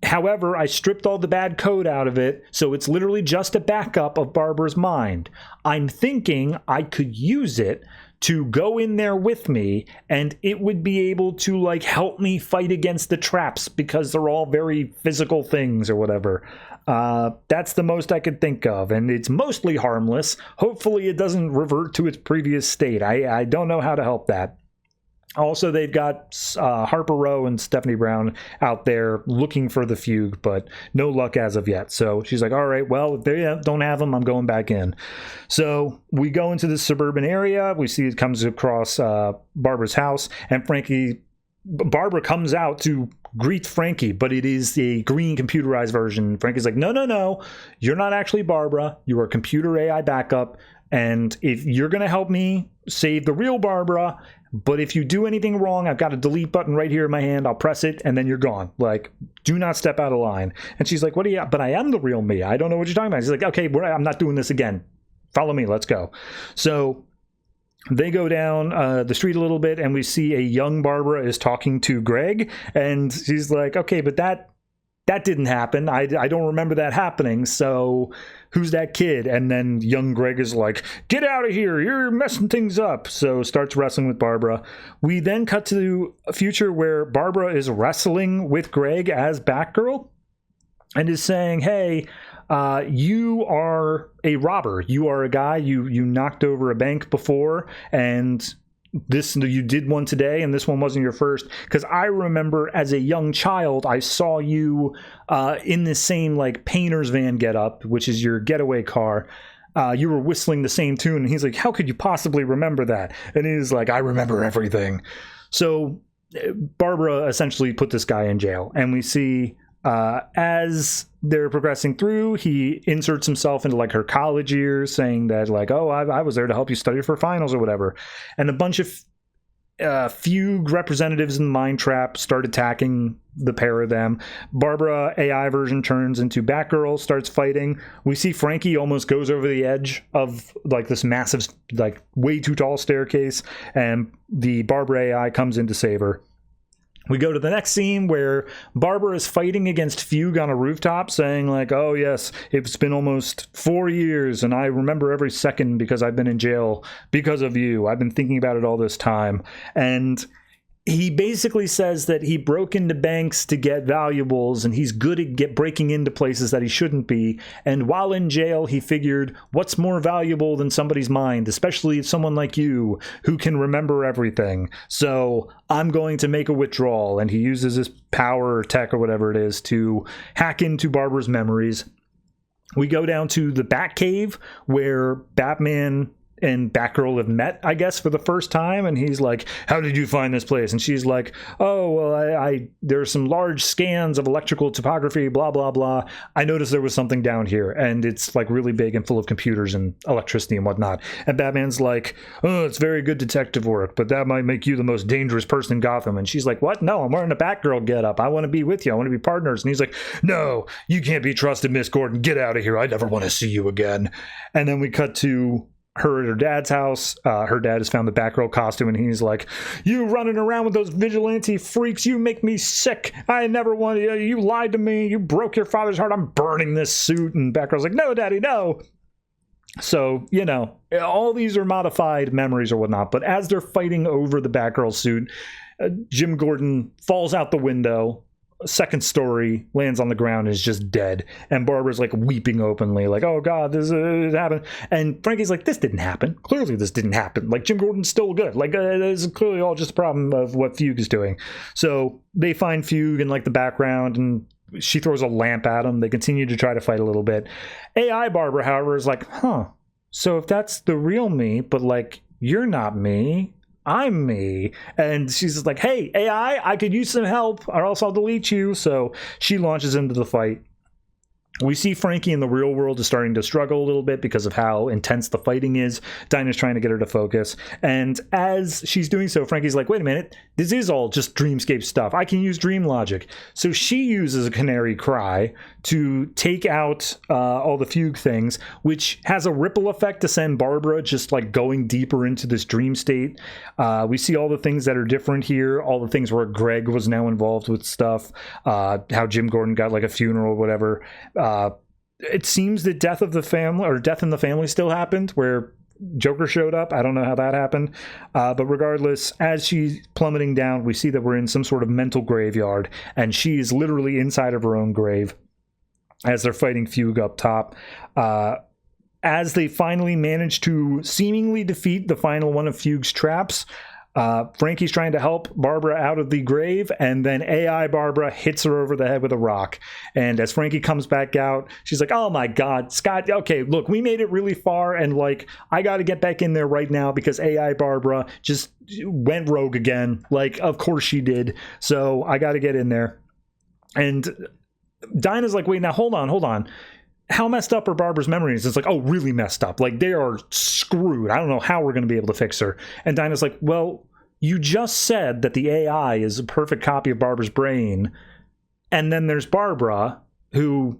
However, I stripped all the bad code out of it, so it's literally just a backup of Barbara's mind. I'm thinking I could use it to go in there with me, and it would be able to, like, help me fight against the traps, because they're all very physical things or whatever. That's the most I could think of, and it's mostly harmless. Hopefully it doesn't revert to its previous state. I don't know how to help that. Also, they've got Harper Row and Stephanie Brown out there looking for the Fugue, but no luck as of yet. So she's like, all right, well, if they don't have them, I'm going back in. So we go into this suburban area. We see it comes across Barbara's house, and Barbara comes out to greet Frankie, but it is a green computerized version. Frankie's like, no, you're not actually Barbara. You are a computer AI backup, and if you're going to help me save the real Barbara... But if you do anything wrong, I've got a delete button right here in my hand. I'll press it, and then you're gone. Like, do not step out of line. And she's like, what do you... But I am the real me. I don't know what you're talking about. She's like, okay, I'm not doing this again. Follow me. Let's go. So they go down the street a little bit, and we see a young Barbara is talking to Greg. And she's like, okay, but that that didn't happen. I don't remember that happening. So who's that kid? And then young Greg is like, get out of here. You're messing things up. So starts wrestling with Barbara. We then cut to a future where Barbara is wrestling with Greg as Batgirl and is saying, hey, you are a robber. You are a guy, you knocked over a bank before, and you did one today, and this one wasn't your first. Because I remember as a young child, I saw you in the same like painter's van getup, which is your getaway car. You were whistling the same tune, and he's like, how could you possibly remember that? And he's like, I remember everything. So Barbara essentially put this guy in jail, and we see as they're progressing through, he inserts himself into like her college years, saying that like, oh, I was there to help you study for finals or whatever. And a bunch of Fugue representatives in the mine trap start attacking the pair of them. Barbara AI version turns into Batgirl, starts fighting. We see Frankie almost goes over the edge of like this massive, like way too tall staircase, and the Barbara AI comes in to save her. We go to the next scene where Barbara is fighting against Fugue on a rooftop, saying like, oh yes, it's been almost 4 years and I remember every second because I've been in jail because of you. I've been thinking about it all this time. And he basically says that he broke into banks to get valuables, and he's good at breaking into places that he shouldn't be. And while in jail, he figured, what's more valuable than somebody's mind, especially someone like you who can remember everything. So I'm going to make a withdrawal. And he uses his power or tech or whatever it is to hack into Barbara's memories. We go down to the Batcave where Batman and Batgirl have met, I guess, for the first time, and he's like, how did you find this place? And she's like, oh, well, I there's some large scans of electrical topography, blah, blah, blah. I noticed there was something down here, and it's like really big and full of computers and electricity and whatnot. And Batman's like, oh, it's very good detective work, but that might make you the most dangerous person in Gotham. And she's like, what? No, I'm wearing a Batgirl getup. I want to be with you. I want to be partners. And he's like, no, you can't be trusted, Miss Gordon. Get out of here. I never want to see you again. And then we cut to her at her dad's house. Her dad has found the Batgirl costume, and he's like, you running around with those vigilante freaks, you make me sick. I never wanted you. You lied to me. You broke your father's heart. I'm burning this suit. And Batgirl's like, no, daddy, no. So, you know, all these are modified memories or whatnot, but as they're fighting over the Batgirl suit, Jim Gordon falls out the window, second story, lands on the ground, is just dead. And Barbara's like weeping openly, like, oh god, this happened. And Frankie's like, this didn't happen. Clearly this didn't happen. Like, Jim Gordon's still good. Like, this is clearly all just a problem of what Fugue is doing. So they find Fugue in like the background, and she throws a lamp at him. They continue to try to fight a little bit. AI Barbara, however, is like, so if that's the real me, but like, you're not me, I'm me. And she's just like, hey, AI, I could use some help or else I'll delete you. So she launches into the fight. We see Frankie in the real world is starting to struggle a little bit because of how intense the fighting is. Dinah's trying to get her to focus. And as she's doing so, Frankie's like, wait a minute, this is all just dreamscape stuff. I can use dream logic. So she uses a canary cry to take out all the Fugue things, which has a ripple effect to send Barbara just like going deeper into this dream state. We see all the things that are different here, all the things where Greg was now involved with stuff, how Jim Gordon got like a funeral or whatever. It seems that death in the family still happened, where Joker showed up. I don't know how that happened. But regardless, as she's plummeting down, we see that we're in some sort of mental graveyard, and she is literally inside of her own grave as they're fighting Fugue up top. As they finally manage to seemingly defeat the final one of Fugue's traps, Frankie's trying to help Barbara out of the grave, and then AI Barbara hits her over the head with a rock. And as Frankie comes back out, she's like, oh my god, Scott, okay, look, we made it really far, and like, I gotta get back in there right now because AI Barbara just went rogue again. Like, of course she did. So I gotta get in there. And Dinah's like, wait, now hold on. How messed up are Barbara's memories? It's like, oh, really messed up. Like, they are screwed. I don't know how we're going to be able to fix her. And Dinah's like, well, you just said that the AI is a perfect copy of Barbara's brain. And then there's Barbara, who,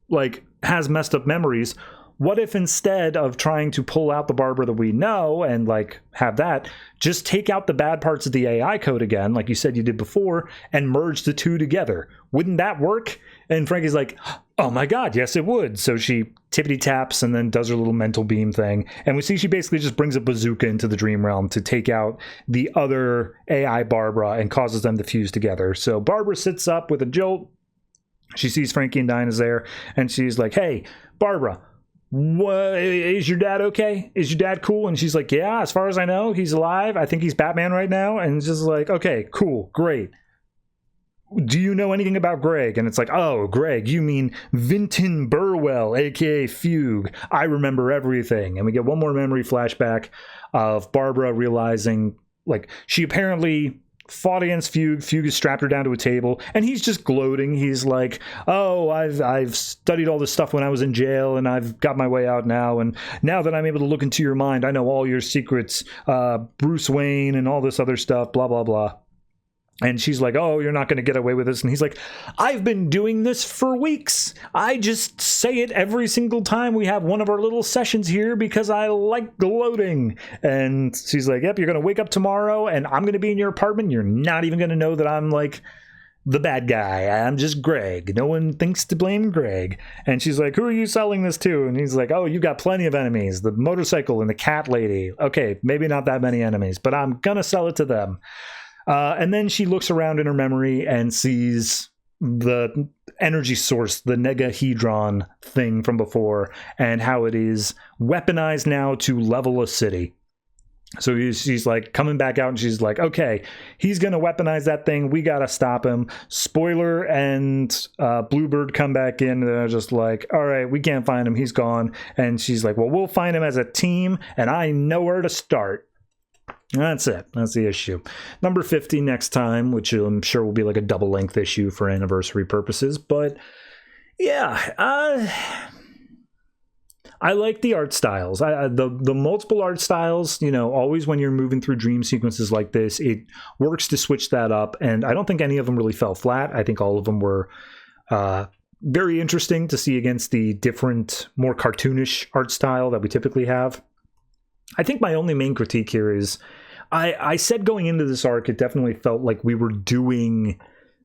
like, has messed up memories. what if instead of trying to pull out the Barbara that we know and like have that, just take out the bad parts of the AI code again, like you said you did before, and merge the two together? Wouldn't that work? And Frankie's like, oh my God, yes, it would. So she tippity taps and then does her little mental beam thing. And we see she basically just brings a bazooka into the dream realm to take out the other AI Barbara and causes them to fuse together. So Barbara sits up with a jolt. She sees Frankie and Dinah's there, and she's like, hey, Barbara, what, is your dad okay? Is your dad cool? And she's like, yeah, as far as I know, he's alive. I think he's Batman right now. And it's just like, okay, cool, great. Do you know anything about Greg? And it's like, oh, Greg, you mean Vinton Burwell, aka Fugue. I remember everything. And we get one more memory flashback of Barbara realizing, like, she apparently fought against Fugue. Fugue has strapped her down to a table, and he's just gloating. He's like, oh, I've studied all this stuff when I was in jail, and I've got my way out now, and now that I'm able to look into your mind, I know all your secrets, Bruce Wayne and all this other stuff, blah, blah, blah. And she's like, oh, you're not going to get away with this. And he's like, I've been doing this for weeks. I just say it every single time we have one of our little sessions here because I like gloating. And she's like, yep, you're going to wake up tomorrow and I'm going to be in your apartment. You're not even going to know that I'm like the bad guy. I'm just Greg. No one thinks to blame Greg. And she's like, who are you selling this to? And he's like, oh, you've got plenty of enemies. The motorcycle and the cat lady. Okay, maybe not that many enemies, but I'm going to sell it to them. And then she looks around in her memory and sees the energy source, the negahedron thing from before, and how it is weaponized now to level a city. So she's like coming back out and she's like, okay, he's going to weaponize that thing. We got to stop him. Spoiler, and Bluebird come back in and they're just like, all right, we can't find him. He's gone. And she's like, well, we'll find him as a team and I know where to start. That's it. That's the issue. Number 50 next time, which I'm sure will be like a double-length issue for anniversary purposes. But yeah, I like the art styles. The multiple art styles, you know, always when you're moving through dream sequences like this, it works to switch that up. And I don't think any of them really fell flat. I think all of them were very interesting to see against the different, more cartoonish art style that we typically have. I think my only main critique here is I said going into this arc, it definitely felt like we were doing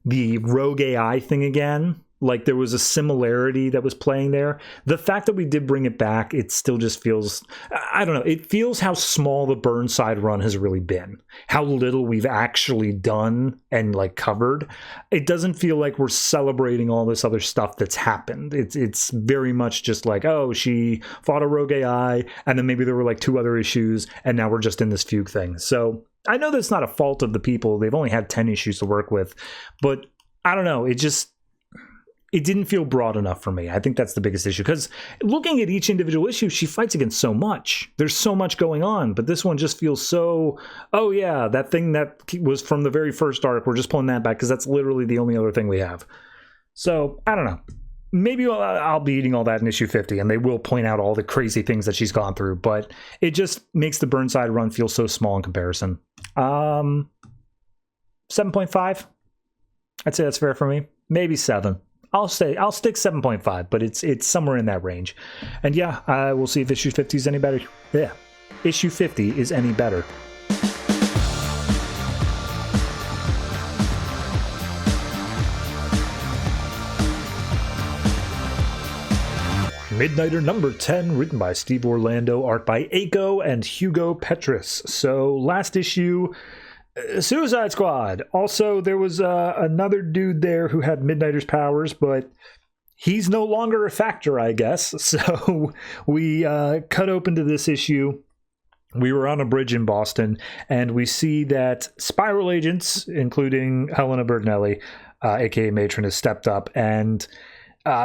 the rogue AI thing again. Like there was a similarity that was playing there. The fact that we did bring it back, it still just feels, I don't know, it feels how small the Burnside run has really been. How little we've actually done and like covered. It doesn't feel like we're celebrating all this other stuff that's happened. It's very much just like, oh, she fought a rogue AI, and then maybe there were like 2 other issues, and now we're just in this Fugue thing. So I know that's not a fault of the people. They've only had 10 issues to work with, but I don't know, it didn't feel broad enough for me. I think that's the biggest issue. Because looking at each individual issue, she fights against so much. There's so much going on. But this one just feels so, oh yeah, that thing that was from the very first arc, we're just pulling that back because that's literally the only other thing we have. So, I don't know. Maybe I'll be eating all that in issue 50, and they will point out all the crazy things that she's gone through. But it just makes the Burnside run feel so small in comparison. 7.5. I'd say that's fair for me. Maybe 7. I'll stick 7.5, but it's somewhere in that range. And yeah, we'll see if issue 50 is any better. Yeah, issue 50 is any better. Midnighter number 10, written by Steve Orlando, art by Aiko and Hugo Petrus. So last issue, Suicide Squad. Also, there was another dude there who had Midnighter's powers, but he's no longer a factor, I guess. So we cut open to this issue. We were on a bridge in Boston, and we see that Spiral agents, including Helena Bertinelli, aka Matron, has stepped up, and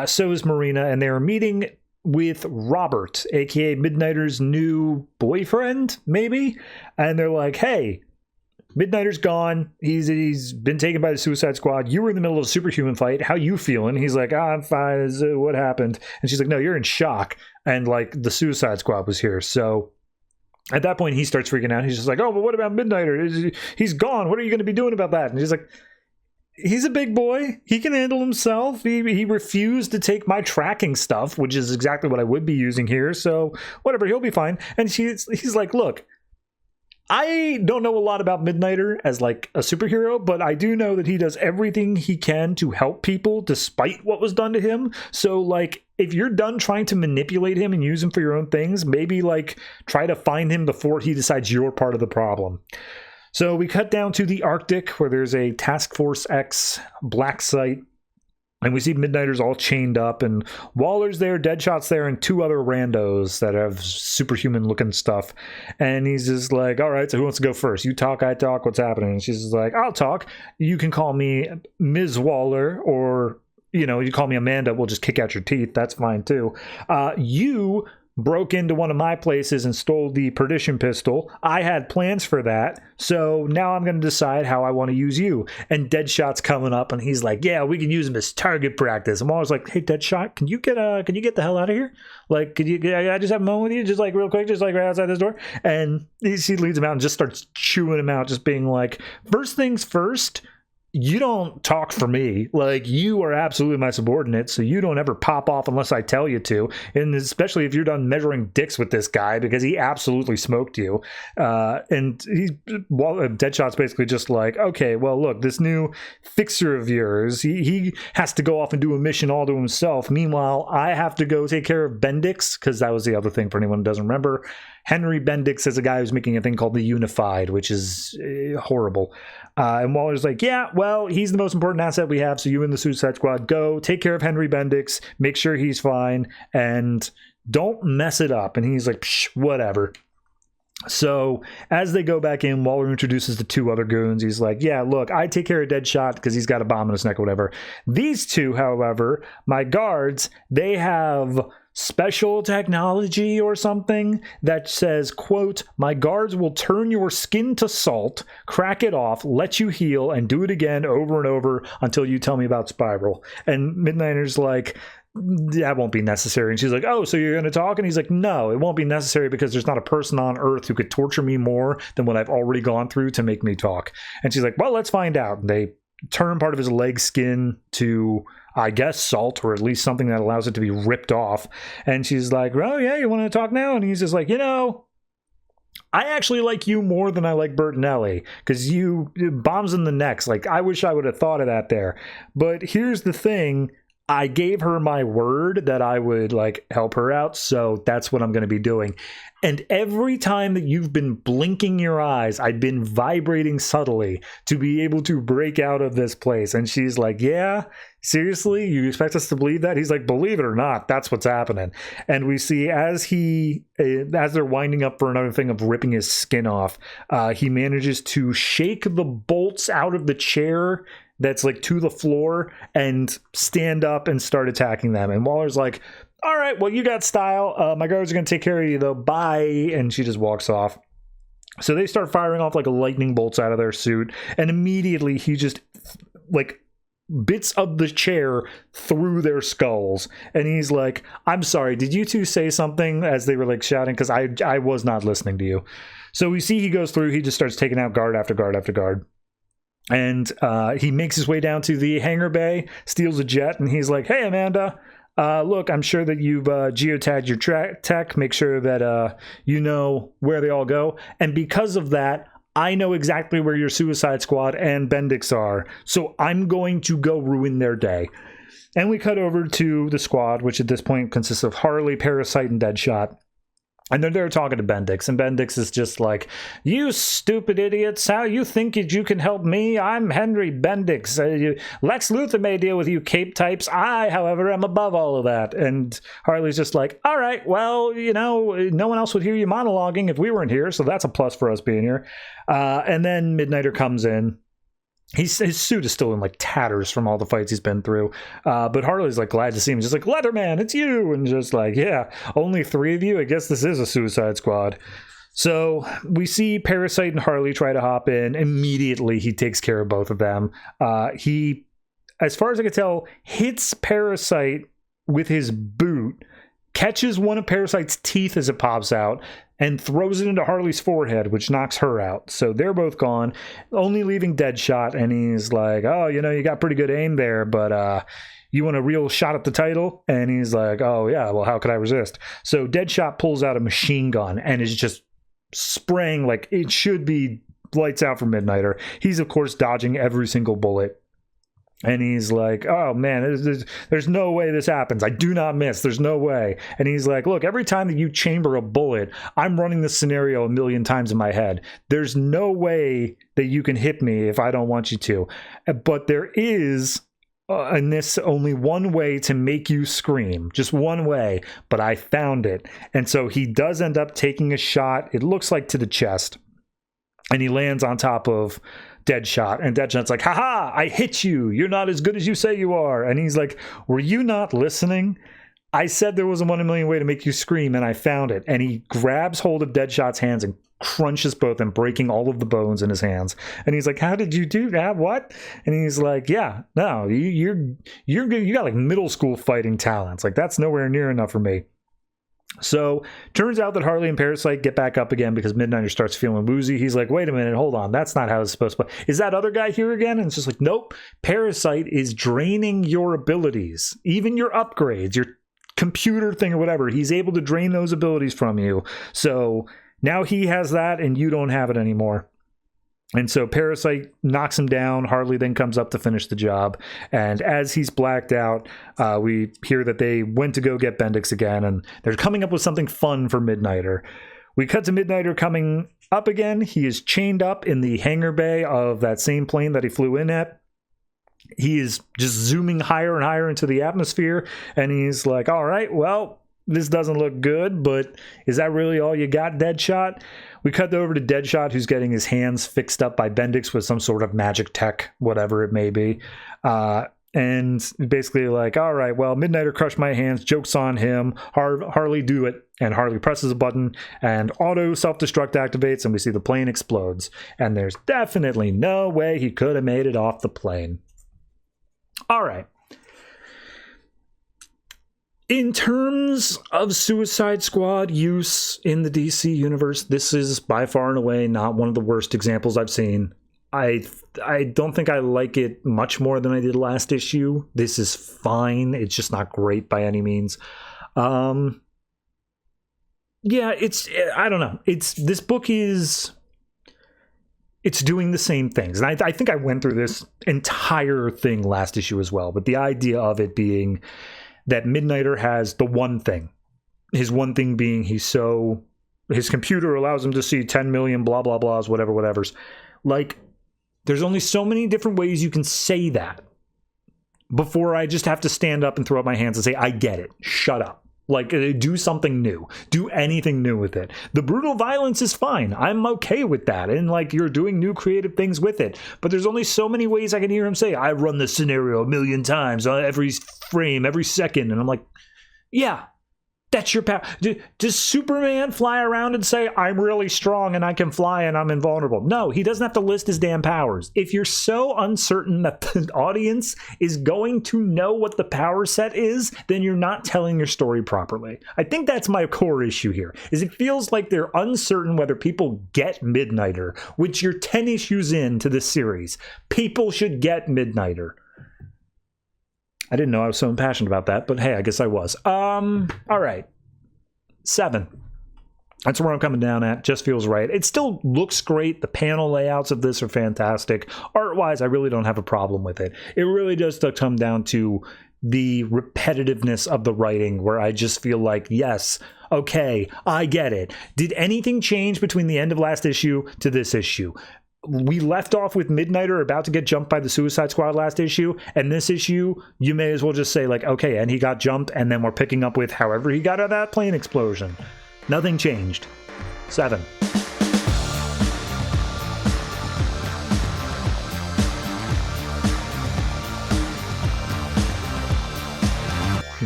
so is Marina, and they are meeting with Robert, aka Midnighter's new boyfriend, maybe? And they're like, hey, Midnighter's gone. He's been taken by the Suicide Squad. You were in the middle of a superhuman fight. How you feeling? He's like, I'm fine. What happened? And she's like, no, you're in shock. And like the Suicide Squad was here. So at that point, he starts freaking out. He's just like, oh, but what about Midnighter? He's gone. What are you going to be doing about that? And he's like, he's a big boy. He can handle himself. He refused to take my tracking stuff, which is exactly what I would be using here. So whatever, he'll be fine. And he's like, look, I don't know a lot about Midnighter as like a superhero, but I do know that he does everything he can to help people despite what was done to him. So like, if you're done trying to manipulate him and use him for your own things, maybe like try to find him before he decides you're part of the problem. So we cut down to the Arctic where there's a Task Force X black site. And we see Midnighters all chained up, and Waller's there, Deadshot's there, and two other randos that have superhuman-looking stuff. And he's just like, all right, so who wants to go first? You talk, I talk, what's happening? And she's just like, I'll talk. You can call me Ms. Waller, or, you know, you call me Amanda, we'll just kick out your teeth. That's fine, too. You broke into one of my places and stole the Perdition pistol. I had plans for that, so now I'm going to decide how I want to use you. And Deadshot's coming up, and he's like, yeah, we can use him as target practice. I'm always like, hey, Deadshot, can you get the hell out of here? Like, I just have a moment with you, just like real quick, just like right outside this door? And she leads him out and just starts chewing him out, just being like, first things first, you don't talk for me. Like, you are absolutely my subordinate, so you don't ever pop off unless I tell you to. And especially if you're done measuring dicks with this guy, because he absolutely smoked you. And Deadshot's basically just like, okay, well, look, this new fixer of yours, he has to go off and do a mission all to himself. Meanwhile, I have to go take care of Bendix, because that was the other thing for anyone who doesn't remember. Henry Bendix is a guy who's making a thing called the Unified, which is horrible. And Waller's like, yeah, well, he's the most important asset we have, so you and the Suicide Squad go take care of Henry Bendix, make sure he's fine, and don't mess it up. And he's like, psh, whatever. So as they go back in, Waller introduces the two other goons. He's like, yeah, look, I take care of Deadshot because he's got a bomb in his neck or whatever. These two, however, my guards, they have special technology or something that says, quote, my guards will turn your skin to salt, crack it off, let you heal, and do it again over and over until you tell me about Spiral. And Midnighter's like, that won't be necessary. And she's like, oh, so you're going to talk? And he's like, no, it won't be necessary because there's not a person on Earth who could torture me more than what I've already gone through to make me talk. And she's like, well, let's find out. And they turn part of his leg skin to, I guess, salt, or at least something that allows it to be ripped off. And she's like, oh, yeah, you want to talk now? And he's just like, you know, I actually like you more than I like Bertinelli, because you bombs in the necks. Like, I wish I would have thought of that there. But here's the thing. I gave her my word that I would like help her out, so that's what I'm going to be doing. And every time that you've been blinking your eyes, I've been vibrating subtly to be able to break out of this place. And she's like, yeah, seriously? You expect us to believe that? He's like, believe it or not, that's what's happening. And we see as they're winding up for another thing of ripping his skin off, he manages to shake the bolts out of the chair that's like to the floor and stand up and start attacking them. And Waller's like, all right, well, you got style. My guards are going to take care of you, though. Bye. And she just walks off. So they start firing off like lightning bolts out of their suit. And immediately he just like bits of the chair through their skulls. And he's like, I'm sorry, did you two say something as they were like shouting? Because I was not listening to you. So we see he goes through. He just starts taking out guard after guard after guard. And he makes his way down to the hangar bay, steals a jet, and he's like, hey, Amanda, look, I'm sure that you've geotagged your tech. Make sure that you know where they all go. And because of that, I know exactly where your Suicide Squad and Bendix are. So I'm going to go ruin their day. And we cut over to the squad, which at this point consists of Harley, Parasite, and Deadshot. And they're there talking to Bendix, and Bendix is just like, you stupid idiots, how you think you can help me? I'm Henry Bendix. Lex Luthor may deal with you cape types. I, however, am above all of that. And Harley's just like, all right, well, you know, no one else would hear you monologuing if we weren't here, so that's a plus for us being here. And then Midnighter comes in. His suit is still in like tatters from all the fights he's been through. But Harley's like glad to see him. Just like, Leatherman, it's you. And just like, yeah, only 3 of you. I guess this is a Suicide Squad. So we see Parasite and Harley try to hop in. Immediately, he takes care of both of them. He, as far as I can tell, hits Parasite with his boot, catches one of Parasite's teeth as it pops out and throws it into Harley's forehead, which knocks her out. So they're both gone, only leaving Deadshot, and he's like, oh, you know, you got pretty good aim there, but you want a real shot at the title? And he's like, oh, yeah, well, how could I resist? So Deadshot pulls out a machine gun and is just spraying like it should be lights out for Midnighter. He's, of course, dodging every single bullet. And he's like, oh, man, there's no way this happens. I do not miss. There's no way. And he's like, look, every time that you chamber a bullet, I'm running this scenario a million times in my head. There's no way that you can hit me if I don't want you to. But there is, in this, only one way to make you scream. Just one way. But I found it. And so he does end up taking a shot. It looks like to the chest. And he lands on top of Deadshot, and Deadshot's like, haha, I hit you. You're not as good as you say you are. And he's like, were you not listening? I said there was a 1 in a million way to make you scream, and I found it. And he grabs hold of Deadshot's hands and crunches both and breaking all of the bones in his hands. And he's like, how did you do that? What? And he's like, yeah, no, you got like middle school fighting talents. Like, that's nowhere near enough for me. So turns out that Harley and Parasite get back up again because Midnighter starts feeling woozy. He's like, wait a minute, hold on, that's not how it's supposed to play. Is that other guy here again? And it's just like, nope, Parasite is draining your abilities, even your upgrades, your computer thing or whatever. He's able to drain those abilities from you. So now he has that and you don't have it anymore. And so Parasite knocks him down. Harley then comes up to finish the job. And as he's blacked out, we hear that they went to go get Bendix again, and they're coming up with something fun for Midnighter. We cut to Midnighter coming up again. He is chained up in the hangar bay of that same plane that he flew in at. He is just zooming higher and higher into the atmosphere. And he's like, all right, well, this doesn't look good, but is that really all you got, Deadshot? We cut over to Deadshot, who's getting his hands fixed up by Bendix with some sort of magic tech, whatever it may be. And basically like, all right, well, Midnighter crushed my hands, joke's on him. Harley, do it. And Harley presses a button, and auto self-destruct activates, and we see the plane explodes. And there's definitely no way he could have made it off the plane. All right. In terms of Suicide Squad use in the DC universe, this is by far and away not one of the worst examples I've seen. I don't think I like it much more than I did last issue. This is fine. It's just not great by any means. Yeah, I don't know. This book is doing the same things. And I think I went through this entire thing last issue as well. But the idea of it being that Midnighter has the one thing. His one thing being his computer allows him to see 10 million blah, blah, blahs, whatever's. Like, there's only so many different ways you can say that before I just have to stand up and throw up my hands and say, I get it. Shut up. Like, do something new. Do anything new with it. The brutal violence is fine. I'm okay with that. And, like, you're doing new creative things with it. But there's only so many ways I can hear him say, I run this scenario a million times, every frame, every second. And I'm like, yeah, that's your power. Does Superman fly around and say, I'm really strong and I can fly and I'm invulnerable? No, he doesn't have to list his damn powers. If you're so uncertain that the audience is going to know what the power set is, then you're not telling your story properly. I think that's my core issue here, is it feels like they're uncertain whether people get Midnighter, which you're 10 issues into this series. People should get Midnighter. I didn't know I was so impassioned about that, but hey, I guess I was. All right. 7. That's where I'm coming down at. Just feels right. It still looks great. The panel layouts of this are fantastic. Art-wise, I really don't have a problem with it. It really does come down to the repetitiveness of the writing, where I just feel like, yes, okay, I get it. Did anything change between the end of last issue to this issue? We left off with Midnighter about to get jumped by the Suicide Squad last issue, and this issue, you may as well just say, like, okay, and he got jumped, and then we're picking up with however he got out of that plane explosion. Nothing changed. 7.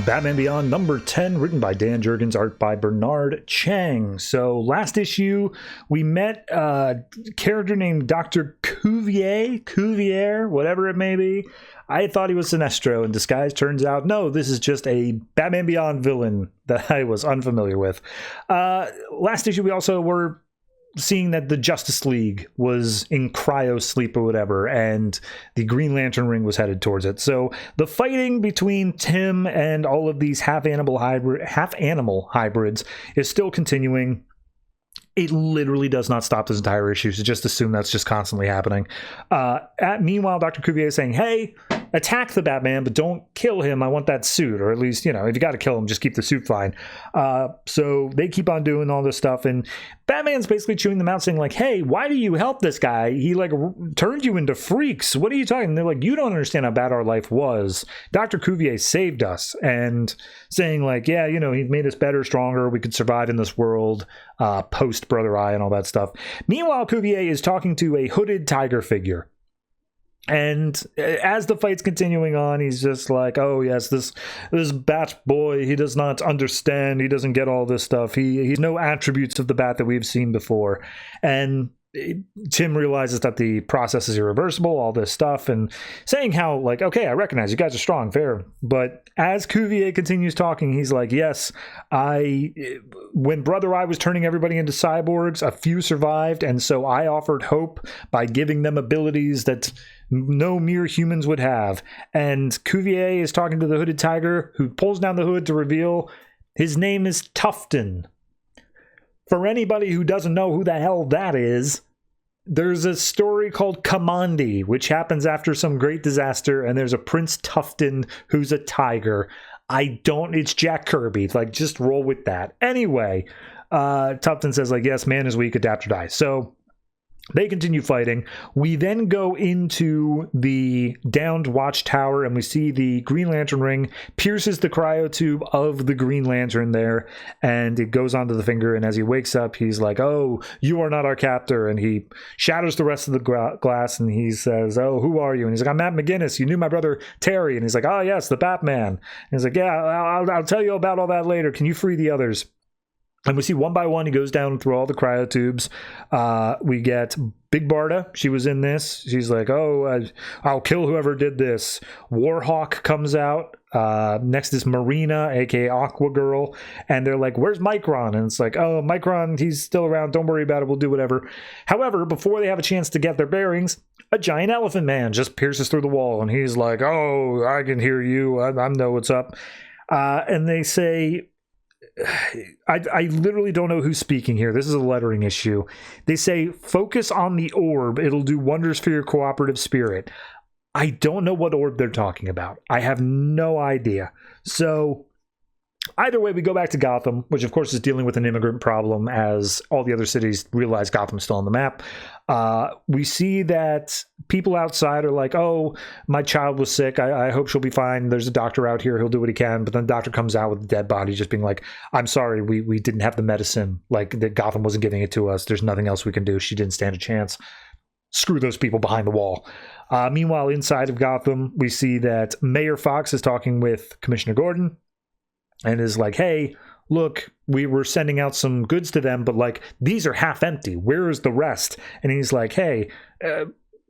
Batman Beyond number 10, written by Dan Jurgens, art by Bernard Chang. So last issue, we met a character named Dr. Cuvier, whatever it may be. I thought he was Sinestro in disguise. Turns out, no, this is just a Batman Beyond villain that I was unfamiliar with. Last issue, we also were seeing that the Justice League was in cryo sleep or whatever, and the Green Lantern ring was headed towards it. So the fighting between Tim and all of these half-animal hybrids is still continuing. It literally does not stop this entire issue, so just assume that's just constantly happening. Meanwhile, Dr. Cuvier is saying, hey, attack the Batman, but don't kill him. I want that suit, or at least, if you got to kill him, just keep the suit fine. So they keep on doing all this stuff, and Batman's basically chewing them out, saying like, hey, why do you help this guy? He turned you into freaks. What are you talking? And they're like, you don't understand how bad our life was. Dr. Cuvier saved us, and saying like, yeah, he's made us better, stronger. We could survive in this world, post Brother Eye and all that stuff. Meanwhile, Cuvier is talking to a hooded tiger figure. And as the fight's continuing on, he's just like, oh, yes, this Bat boy, he does not understand. He doesn't get all this stuff. He has no attributes of the Bat that we've seen before. And Tim realizes that the process is irreversible, all this stuff, and saying how, like, okay, I recognize you guys are strong, fair. But as Cuvier continues talking, he's like, yes, when Brother Eye was turning everybody into cyborgs, a few survived, and so I offered hope by giving them abilities that no mere humans would have. And Cuvier is talking to the hooded tiger, who pulls down the hood to reveal his name is Tufton. For anybody who doesn't know who the hell that is, there's a story called Kamandi, which happens after some great disaster, and there's a Prince Tufton who's a tiger. It's Jack Kirby. Like, just roll with that. Anyway, Tufton says, like, yes, man is weak, adapt or die. So they continue fighting. We then go into the downed watchtower, and we see the Green Lantern ring pierces the cryotube of the Green Lantern there, and it goes onto the finger, and as he wakes up, he's like, oh, you are not our captor, and he shatters the rest of the glass, and he says, oh, who are you? And he's like, I'm Matt McGinnis. You knew my brother Terry. And he's like, oh, yes, the Batman. And he's like, yeah, I'll tell you about all that later. Can you free the others? And we see one by one, he goes down through all the cryotubes. We get Big Barda. She was in this. She's like, oh, I'll kill whoever did this. Warhawk comes out. Next is Marina, a.k.a. Aqua Girl. And they're like, where's Micron? And it's like, oh, Micron, he's still around. Don't worry about it. We'll do whatever. However, before they have a chance to get their bearings, a giant elephant man just pierces through the wall. And he's like, oh, I can hear you. I know what's up. And they say, I literally don't know who's speaking here. This is a lettering issue. They say, focus on the orb. It'll do wonders for your cooperative spirit. I don't know what orb they're talking about. I have no idea. So either way, we go back to Gotham, which of course is dealing with an immigrant problem as all the other cities realize Gotham's still on the map. We see that people outside are like, oh, my child was sick. I hope she'll be fine. There's a doctor out here. He'll do what he can. But then the doctor comes out with a dead body just being like, I'm sorry, we didn't have the medicine. Like, that Gotham wasn't giving it to us. There's nothing else we can do. She didn't stand a chance. Screw those people behind the wall. Meanwhile, inside of Gotham, we see that Mayor Fox is talking with Commissioner Gordon and is like, hey, look, we were sending out some goods to them, but like, these are half empty. Where is the rest? And he's like, hey,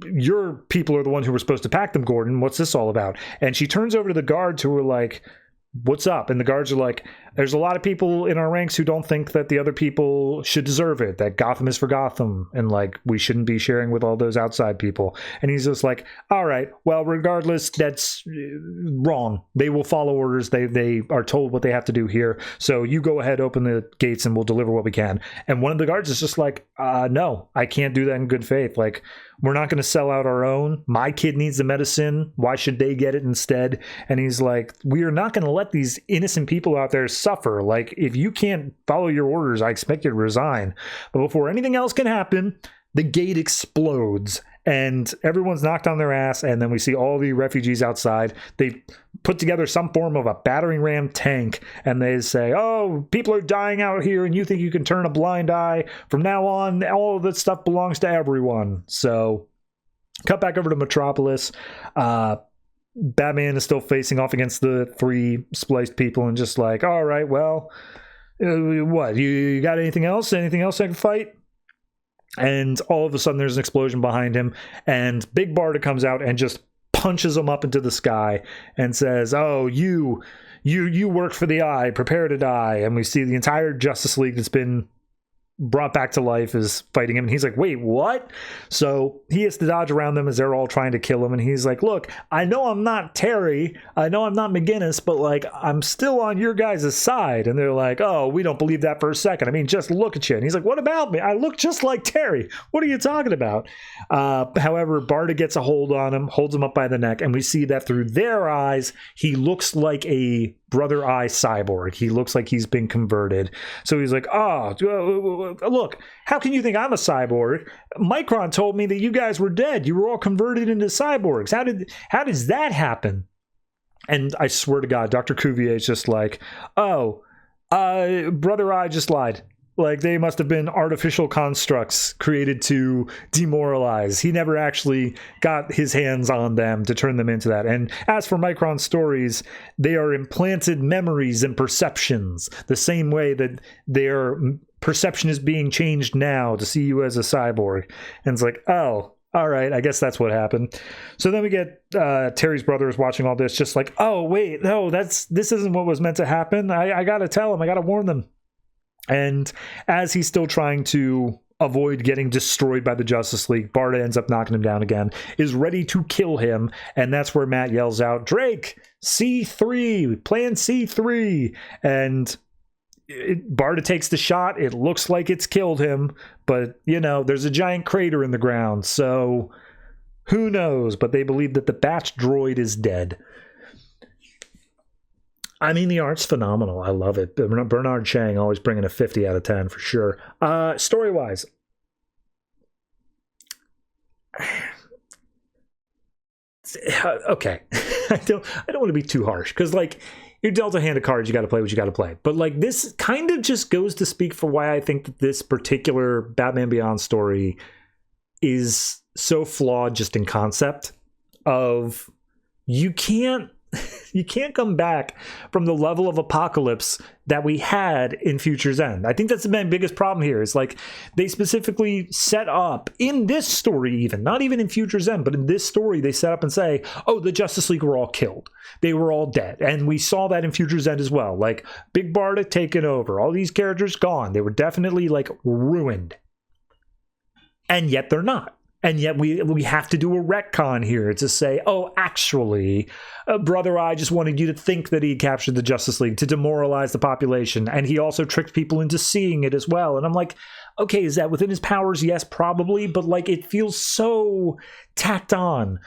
your people are the ones who were supposed to pack them, Gordon. What's this all about? And she turns over to the guards who are like, what's up? And the guards are like, there's a lot of people in our ranks who don't think that the other people should deserve it, that Gotham is for Gotham, and like, we shouldn't be sharing with all those outside people. And he's just like, all right, well, regardless, that's wrong. They will follow orders. They are told what they have to do here. So you go ahead, open the gates, and we'll deliver what we can. And one of the guards is just like, no, I can't do that in good faith. Like, we're not going to sell out our own. My kid needs the medicine. Why should they get it instead? And he's like, we are not going to let these innocent people out there suffer. Like, if you can't follow your orders, I expect you to resign. But before anything else can happen, the gate explodes and everyone's knocked on their ass. And then we see all the refugees outside. They put together some form of a battering ram tank, and they say, oh, people are dying out here and you think you can turn a blind eye. From now on, all of this stuff belongs to everyone. So cut back over to Metropolis. Batman is still facing off against the three spliced people and just like, all right, well, what, you got anything else? Anything else I can fight? And all of a sudden there's an explosion behind him, and Big Barda comes out and just punches him up into the sky and says, oh, you work for the Eye, prepare to die. And we see the entire Justice League that's been brought back to life is fighting him, and he's like, wait, what? So he has to dodge around them as they're all trying to kill him, and he's like, look, I know I'm not Terry, I know I'm not McGinnis, but like, I'm still on your guys' side. And they're like, oh, we don't believe that for a second. I mean, just look at you. And he's like, what about me? I look just like Terry. What are you talking about? However, Barda gets a hold on him, holds him up by the neck, and we see that through their eyes, he looks like a Brother Eye cyborg. He looks like he's been converted. So he's like, oh, look, how can you think I'm a cyborg? Micron told me that you guys were dead. You were all converted into cyborgs. How does that happen? And I swear to God, Dr. Cuvier is just like, oh, Brother Eye just lied. Like, they must have been artificial constructs created to demoralize. He never actually got his hands on them to turn them into that. And as for Micron's stories, they are implanted memories and perceptions, the same way that their perception is being changed now to see you as a cyborg. And it's like, oh, all right, I guess that's what happened. So then we get Terry's brothers watching all this, just like, oh, wait, no, this isn't what was meant to happen. I got to tell them, I got to warn them. And as he's still trying to avoid getting destroyed by the Justice League, Barda ends up knocking him down again, is ready to kill him, and that's where Matt yells out, Drake, C3, plan C3, and Barda takes the shot. It looks like it's killed him, but, you know, there's a giant crater in the ground, so who knows, but they believe that the Batch droid is dead. I mean, the art's phenomenal. I love it. Bernard Chang always bringing a 50 out of 10 for sure. Story-wise, okay. I don't want to be too harsh, because like, you're dealt a hand of cards, you got to play what you got to play. But like, this kind of just goes to speak for why I think that this particular Batman Beyond story is so flawed just in concept of you can't come back from the level of apocalypse that we had in Future's End. I think that's the biggest problem here, is like, they specifically set up in this story, even not even in Future's End, but in this story, they set up and say, oh, the Justice League were all killed. They were all dead. And we saw that in Future's End as well. Like, Big Barda taken over. All these characters gone. They were definitely like ruined. And yet they're not. And yet we have to do a retcon here to say, oh, actually, Brother Eye just wanted you to think that he captured the Justice League to demoralize the population. And he also tricked people into seeing it as well. And I'm like, okay, is that within his powers? Yes, probably. But like, it feels so tacked on.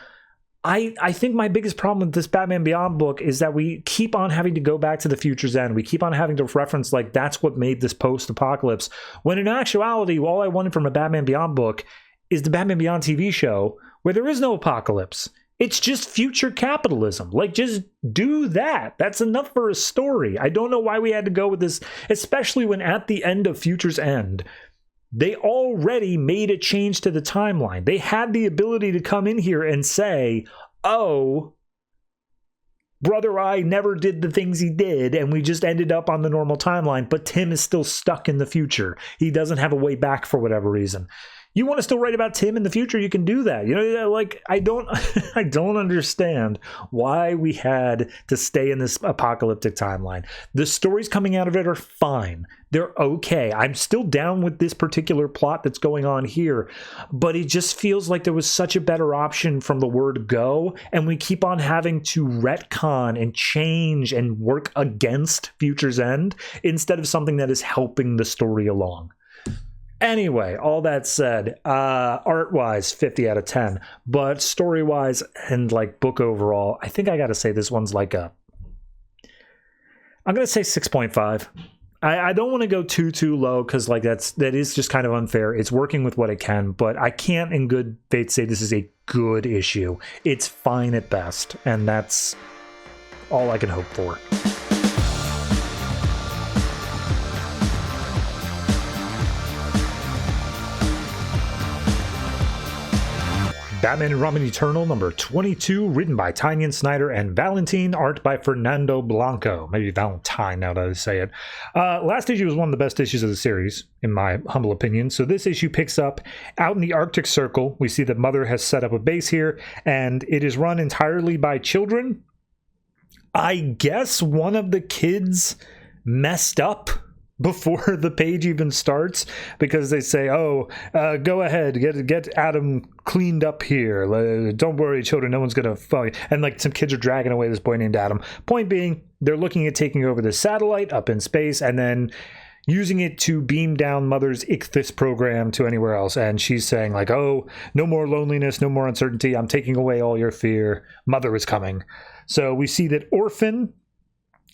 I think my biggest problem with this Batman Beyond book is that we keep on having to go back to the Future's End. We keep on having to reference like that's what made this post-apocalypse. When in actuality, all I wanted from a Batman Beyond book is the Batman Beyond TV show, where there is no apocalypse. It's just future capitalism. Like, just do that. That's enough for a story. I don't know why we had to go with this, especially when at the end of Future's End, they already made a change to the timeline. They had the ability to come in here and say, oh, Brother Eye never did the things he did, and we just ended up on the normal timeline, but Tim is still stuck in the future. He doesn't have a way back for whatever reason. You want to still write about Tim in the future, you can do that. You know, like, I don't understand why we had to stay in this apocalyptic timeline. The stories coming out of it are fine. They're okay. I'm still down with this particular plot that's going on here, but it just feels like there was such a better option from the word go, and we keep on having to retcon and change and work against Future's End instead of something that is helping the story along. Anyway, all that said, art-wise, 50 out of 10. But story-wise and, like, book overall, I think I gotta say this one's like a... I'm gonna say 6.5. I don't want to go too low, because, like, that is just kind of unfair. It's working with what it can, but I can't in good faith say this is a good issue. It's fine at best, and that's all I can hope for. Batman and Robin Eternal number 22, written by Tynion, Snyder, and Valentine, art by Fernando Blanco. Maybe Valentine, now that I say it. Last issue was one of the best issues of the series, in my humble opinion. So this issue picks up out in the Arctic Circle. We see that Mother has set up a base here, and it is run entirely by children. I guess one of the kids messed up before the page even starts, because they say, oh, go ahead, get Adam cleaned up here, don't worry children, no one's gonna follow you. And like some kids are dragging away this boy named Adam. Point being, they're looking at taking over the satellite up in space and then using it to beam down Mother's Ichthys program to anywhere else. And she's saying like, oh, no more loneliness, no more uncertainty, I'm taking away all your fear, Mother is coming. So we see that Orphan,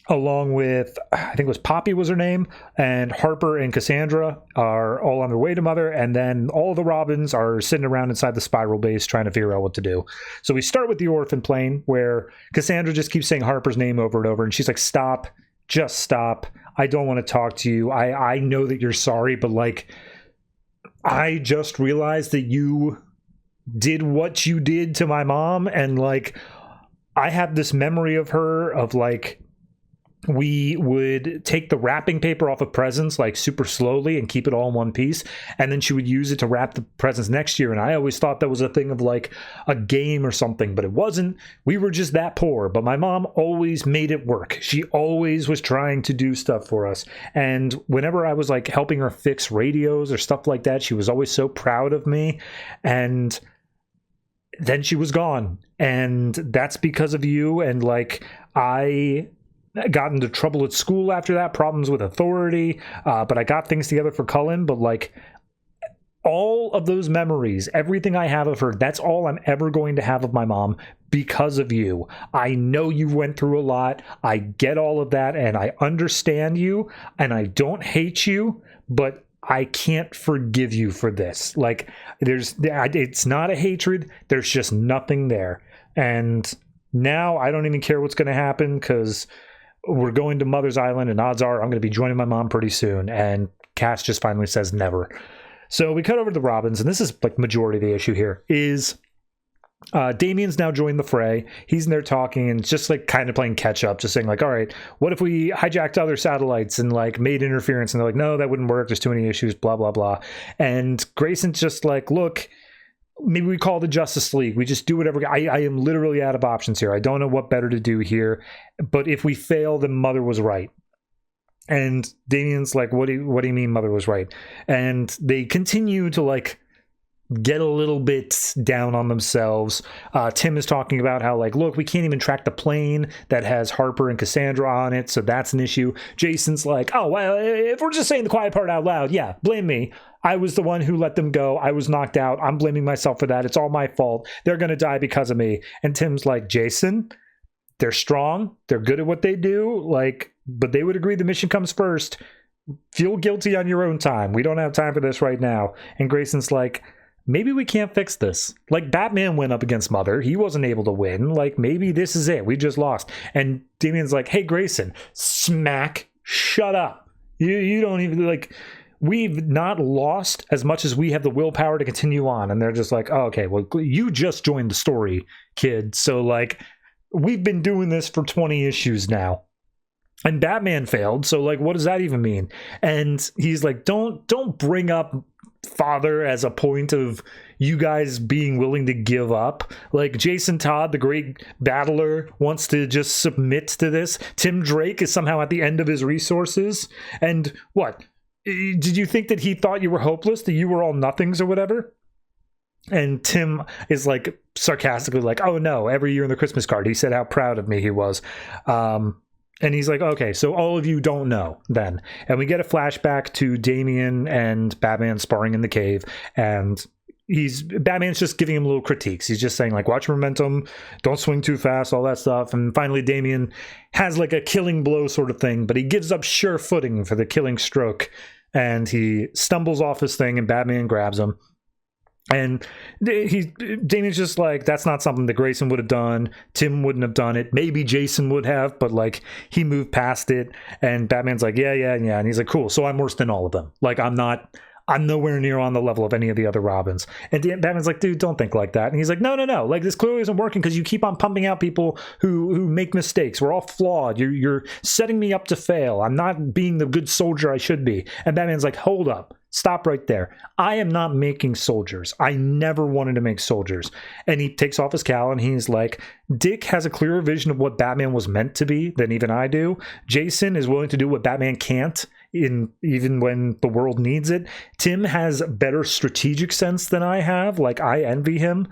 along with, I think it was Poppy was her name, and Harper and Cassandra are all on their way to Mother, and then all the Robins are sitting around inside the Spiral base trying to figure out what to do. So we start with the Orphan plane, where Cassandra just keeps saying Harper's name over and over, and she's like, stop, just stop, I don't want to talk to you, I know that you're sorry, but like, I just realized that you did what you did to my mom, and like, I have this memory of her, of like, we would take the wrapping paper off of presents like super slowly and keep it all in one piece, and then she would use it to wrap the presents next year. And I always thought that was a thing of like a game or something, but it wasn't. We were just that poor, but my mom always made it work. She always was trying to do stuff for us, and whenever I was like helping her fix radios or stuff like that, she was always so proud of me. And then she was gone, and that's because of you. And like, I got into trouble at school after that, problems with authority, but I got things together for Cullen. But like, all of those memories, everything I have of her, that's all I'm ever going to have of my mom because of you. I know you went through a lot, I get all of that, and I understand you, and I don't hate you, but I can't forgive you for this. Like, it's not a hatred, there's just nothing there. And now I don't even care what's going to happen, because we're going to Mother's Island, and odds are I'm going to be joining my mom pretty soon. And Cass just finally says never. So we cut over to the Robins, and this is like majority of the issue here, is Damian's now joined the fray. He's in there talking and just like kind of playing catch up, just saying like, all right, what if we hijacked other satellites and like made interference? And they're like, no, that wouldn't work, there's too many issues, blah blah blah. And Grayson's just like, look, maybe we call the Justice League, we just do whatever. I am literally out of options here, I don't know what better to do here, but if we fail, then Mother was right. And Damian's like, what do you mean Mother was right? And they continue to like get a little bit down on themselves. Tim is talking about how like, look, we can't even track the plane that has Harper and Cassandra on it, so that's an issue. Jason's like, oh, well, if we're just saying the quiet part out loud, yeah, blame me. I was the one who let them go. I was knocked out. I'm blaming myself for that. It's all my fault. They're going to die because of me. And Tim's like, Jason, they're strong. They're good at what they do. Like, but they would agree the mission comes first. Feel guilty on your own time. We don't have time for this right now. And Grayson's like, maybe we can't fix this. Like, Batman went up against Mother. He wasn't able to win. Like, maybe this is it. We just lost. And Damian's like, hey, Grayson, smack, shut up. You don't even, like, we've not lost as much as we have the willpower to continue on. And they're just like, oh, okay, well, you just joined the story, kid. So, like, we've been doing this for 20 issues now. And Batman failed, so, like, what does that even mean? And he's like, don't bring up father as a point of you guys being willing to give up. Like, Jason Todd, the great battler, wants to just submit to this. Tim Drake is somehow at the end of his resources. And what? Did you think that he thought you were hopeless, that you were all nothings or whatever? And Tim is like sarcastically like, oh no, every year in the Christmas card he said how proud of me he was. And he's like, okay, so all of you don't know then. And we get a flashback to Damian and Batman sparring in the cave, and Batman's just giving him little critiques. He's just saying like, watch your momentum, don't swing too fast, all that stuff. And finally Damian has like a killing blow sort of thing, but he gives up sure footing for the killing stroke, and he stumbles off his thing, and Batman grabs him. And Damian's just like, that's not something that Grayson would have done. Tim wouldn't have done it. Maybe Jason would have, but like, he moved past it. And Batman's like, yeah. And he's like, cool. So I'm worse than all of them. Like, I'm not I'm nowhere near on the level of any of the other Robins. And Batman's like, dude, don't think like that. And he's like, no. Like, this clearly isn't working because you keep on pumping out people who make mistakes. We're all flawed. You're setting me up to fail. I'm not being the good soldier I should be. And Batman's like, hold up. Stop right there. I am not making soldiers. I never wanted to make soldiers. And he takes off his cowl and he's like, Dick has a clearer vision of what Batman was meant to be than even I do. Jason is willing to do what Batman can't, even when the world needs it. Tim has better strategic sense than I have. Like, I envy him.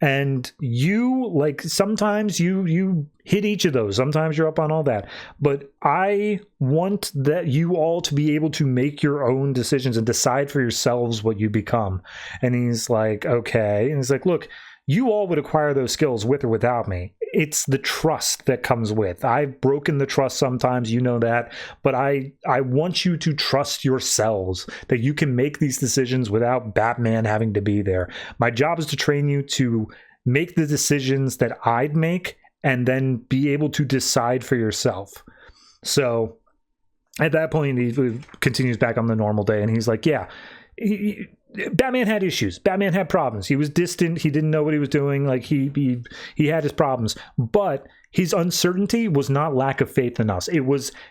And you, like, sometimes you hit each of those. Sometimes you're up on all that. But I want that you all to be able to make your own decisions and decide for yourselves what you become. And he's like, okay. And he's like, look, you all would acquire those skills with or without me. It's the trust that comes with. I've broken the trust sometimes, you know that, but I want you to trust yourselves that you can make these decisions without Batman having to be there. My job is to train you to make the decisions that I'd make and then be able to decide for yourself. So at that point, he continues back on the normal day and he's like, yeah, Batman had issues. Batman had problems. He was distant. He didn't know what he was doing. Like, he had his problems. But his uncertainty was not lack of faith in us.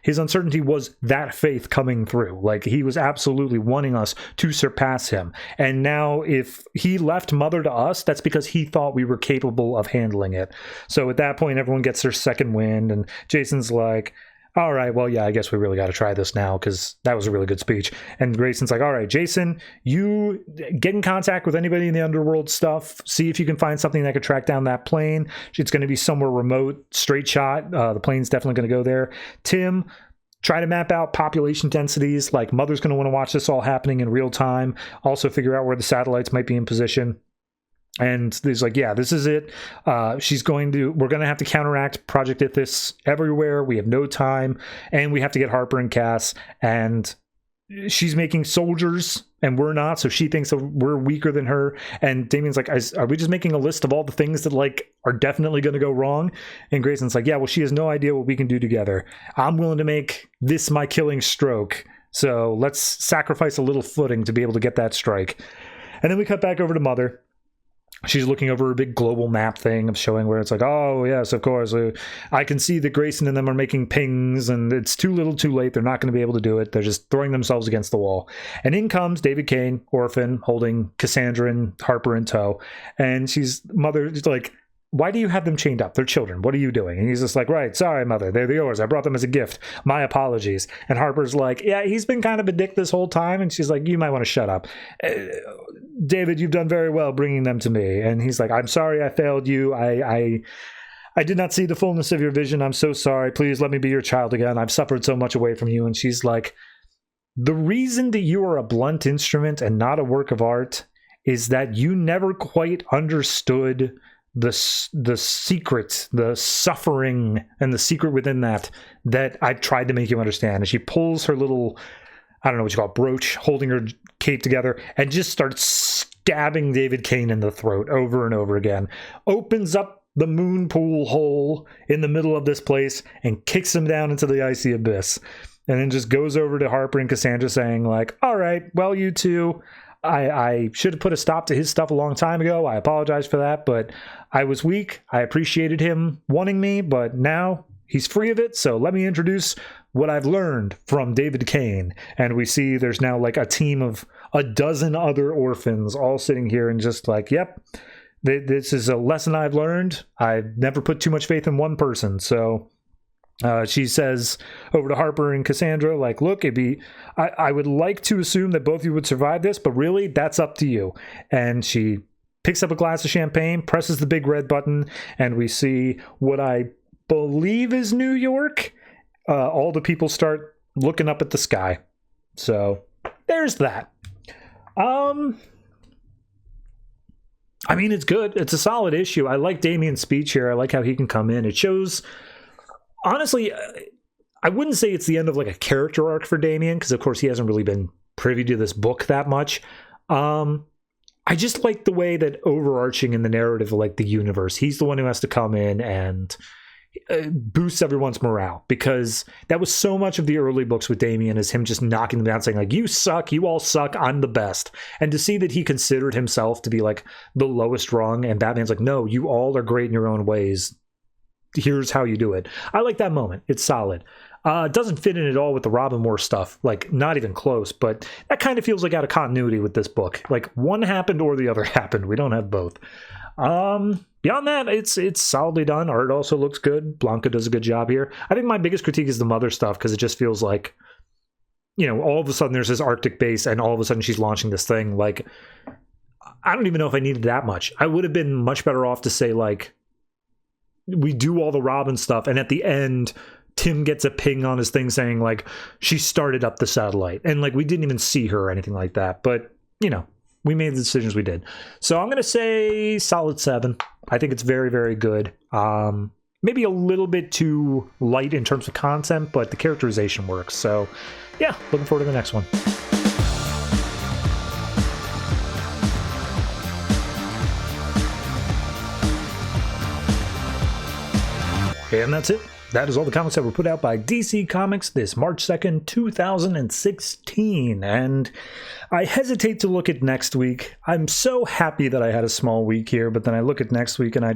His uncertainty was that faith coming through. Like, he was absolutely wanting us to surpass him. And now if he left Mother to us, that's because he thought we were capable of handling it. So at that point, everyone gets their second wind. And Jason's like, all right, well, yeah, I guess we really got to try this now because that was a really good speech. And Grayson's like, all right, Jason, you get in contact with anybody in the underworld stuff. See if you can find something that could track down that plane. It's going to be somewhere remote, straight shot. The plane's definitely going to go there. Tim, try to map out population densities. Like, Mother's going to want to watch this all happening in real time. Also figure out where the satellites might be in position. And he's like, yeah, this is it. We're going to have to counteract Project Ithis everywhere. We have no time. And we have to get Harper and Cass. And she's making soldiers and we're not. So she thinks that we're weaker than her. And Damien's like, are we just making a list of all the things that, like, are definitely going to go wrong? And Grayson's like, yeah, well, she has no idea what we can do together. I'm willing to make this my killing stroke. So let's sacrifice a little footing to be able to get that strike. And then we cut back over to Mother. She's looking over a big global map thing of showing where it's like, oh, yes, of course. I can see that Grayson and them are making pings, and it's too little too late. They're not going to be able to do it. They're just throwing themselves against the wall. And in comes David Kane, orphan, holding Cassandra and Harper in tow. And Mother's like, why do you have them chained up? They're children. What are you doing? And he's just like, right, sorry, Mother. They're yours. I brought them as a gift. My apologies. And Harper's like, yeah, he's been kind of a dick this whole time. And she's like, you might want to shut up. David, you've done very well bringing them to me. And he's like, I'm sorry I failed you. I did not see the fullness of your vision. I'm so sorry. Please let me be your child again. I've suffered so much away from you. And she's like, the reason that you are a blunt instrument and not a work of art is that you never quite understood the secret, the suffering, and the secret within that I tried to make you understand. And she pulls her little, I don't know what you call it, brooch, holding her cape together, and just starts stabbing David Kane in the throat over and over again. Opens up the moon pool hole in the middle of this place and kicks him down into the icy abyss. And then just goes over to Harper and Cassandra saying, like, all right, well, you two, I should have put a stop to his stuff a long time ago. I apologize for that, but I was weak. I appreciated him wanting me, but now he's free of it. So let me introduce what I've learned from David Kane. And we see there's now like a team of a dozen other orphans all sitting here and just like, yep, this is a lesson I've learned. I've never put too much faith in one person. So she says over to Harper and Cassandra, like, look, I would like to assume that both of you would survive this, but really, that's up to you. And she picks up a glass of champagne, presses the big red button, and we see what I believe is New York. All the people start looking up at the sky. So there's that. I mean, it's good. It's a solid issue. I like Damien's speech here. I like how he can come in. It shows... Honestly, I wouldn't say it's the end of like a character arc for Damien, because of course he hasn't really been privy to this book that much. I just like the way that overarching in the narrative of like the universe, he's the one who has to come in and boosts everyone's morale, because that was so much of the early books with Damian, is him just knocking them down, saying like, you suck, you all suck, I'm the best. And to see that he considered himself to be like the lowest rung, and Batman's like, no, you all are great in your own ways, here's how you do it. I like that moment. It's solid. It doesn't fit in at all with the Robin War stuff, like not even close, but that kind of feels like out of continuity with this book. Like one happened or the other happened. We don't have both. Beyond that, it's solidly done. Art also looks good. Blanco does a good job here. I think my biggest critique is the mother stuff, because it just feels like, you know, all of a sudden there's this Arctic base and all of a sudden she's launching this thing. Like, I don't even know if I needed that much. I would have been much better off to say, like, we do all the Robin stuff, and at the end, Tim gets a ping on his thing saying, like, she started up the satellite. And, like, we didn't even see her or anything like that. But, you know, we made the decisions we did. So I'm going to say solid 7. I think it's very, very good. Maybe a little bit too light in terms of content, but the characterization works. So, yeah, looking forward to the next one. And that's it. That is all the comics that were put out by DC Comics this March 2nd, 2016. And I hesitate to look at next week. I'm so happy that I had a small week here, but then I look at next week and I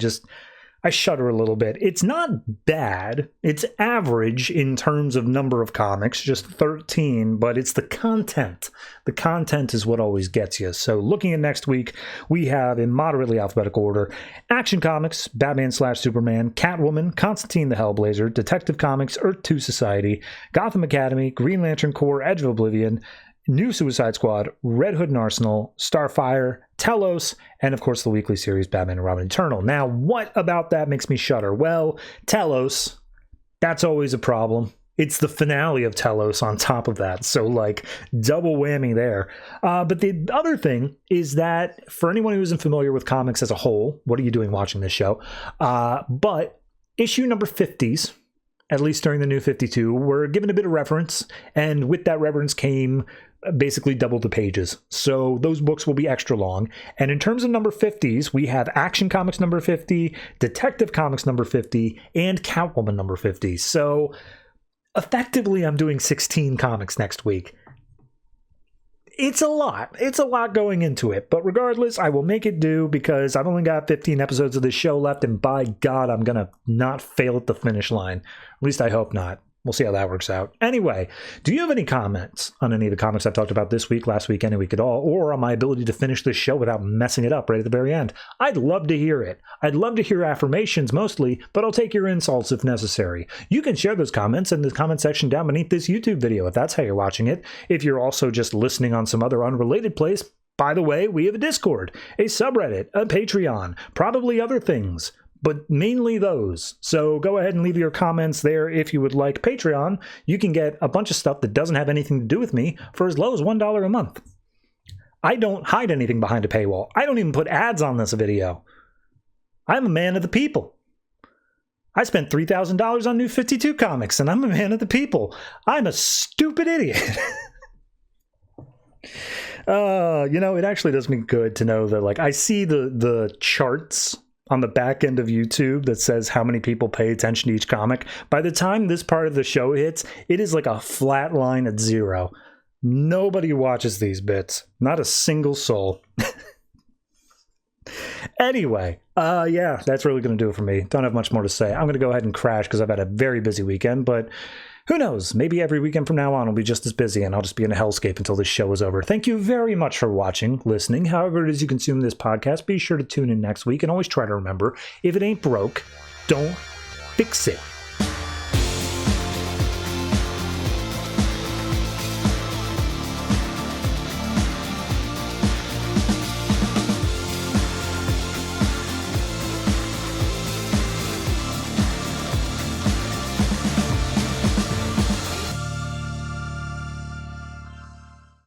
shudder a little bit. It's not bad. It's average in terms of number of comics, just 13, but it's the content. The content is what always gets you. So looking at next week, we have, in moderately alphabetical order, Action Comics, Batman/Superman, Catwoman, Constantine the Hellblazer, Detective Comics, Earth 2 Society, Gotham Academy, Green Lantern Corps, Edge of Oblivion, New Suicide Squad, Red Hood and Arsenal, Starfire, Telos, and of course the weekly series Batman and Robin Eternal. Now, what about that makes me shudder? Well, Telos, that's always a problem. It's the finale of Telos on top of that, so like double whammy there. But the other thing is that for anyone who isn't familiar with comics as a whole, what are you doing watching this show? But issue number 50s, at least during the New 52, were given a bit of reference, and with that reference came basically double the pages. So those books will be extra long. And in terms of number 50s, we have Action Comics number 50, Detective Comics number 50, and Catwoman number 50. So effectively, I'm doing 16 comics next week. It's a lot. It's a lot going into it. But regardless, I will make it do, because I've only got 15 episodes of this show left, and by God, I'm going to not fail at the finish line. At least I hope not. We'll see how that works out. Anyway, do you have any comments on any of the comics I've talked about this week, last week, any week at all, or on my ability to finish this show without messing it up right at the very end? I'd love to hear it. I'd love to hear affirmations mostly, but I'll take your insults if necessary. You can share those comments in the comment section down beneath this YouTube video if that's how you're watching it. If you're also just listening on some other unrelated place, by the way, we have a Discord, a subreddit, a Patreon, probably other things, but mainly those. So go ahead and leave your comments there if you would like. Patreon, you can get a bunch of stuff that doesn't have anything to do with me for as low as $1 a month. I don't hide anything behind a paywall. I don't even put ads on this video. I'm a man of the people. I spent $3,000 on New 52 comics, and I'm a man of the people. I'm a stupid idiot. You know, it actually does me good to know that, like, I see the charts on the back end of YouTube that says how many people pay attention to each comic. By the time this part of the show hits, it is like a flat line at 0. Nobody watches these bits. Not a single soul. Anyway, yeah, that's really going to do it for me. Don't have much more to say. I'm going to go ahead and crash because I've had a very busy weekend, but who knows? Maybe every weekend from now on will be just as busy, and I'll just be in a hellscape until this show is over. Thank you very much for watching, listening. However it is you consume this podcast, be sure to tune in next week, and always try to remember, if it ain't broke, don't fix it.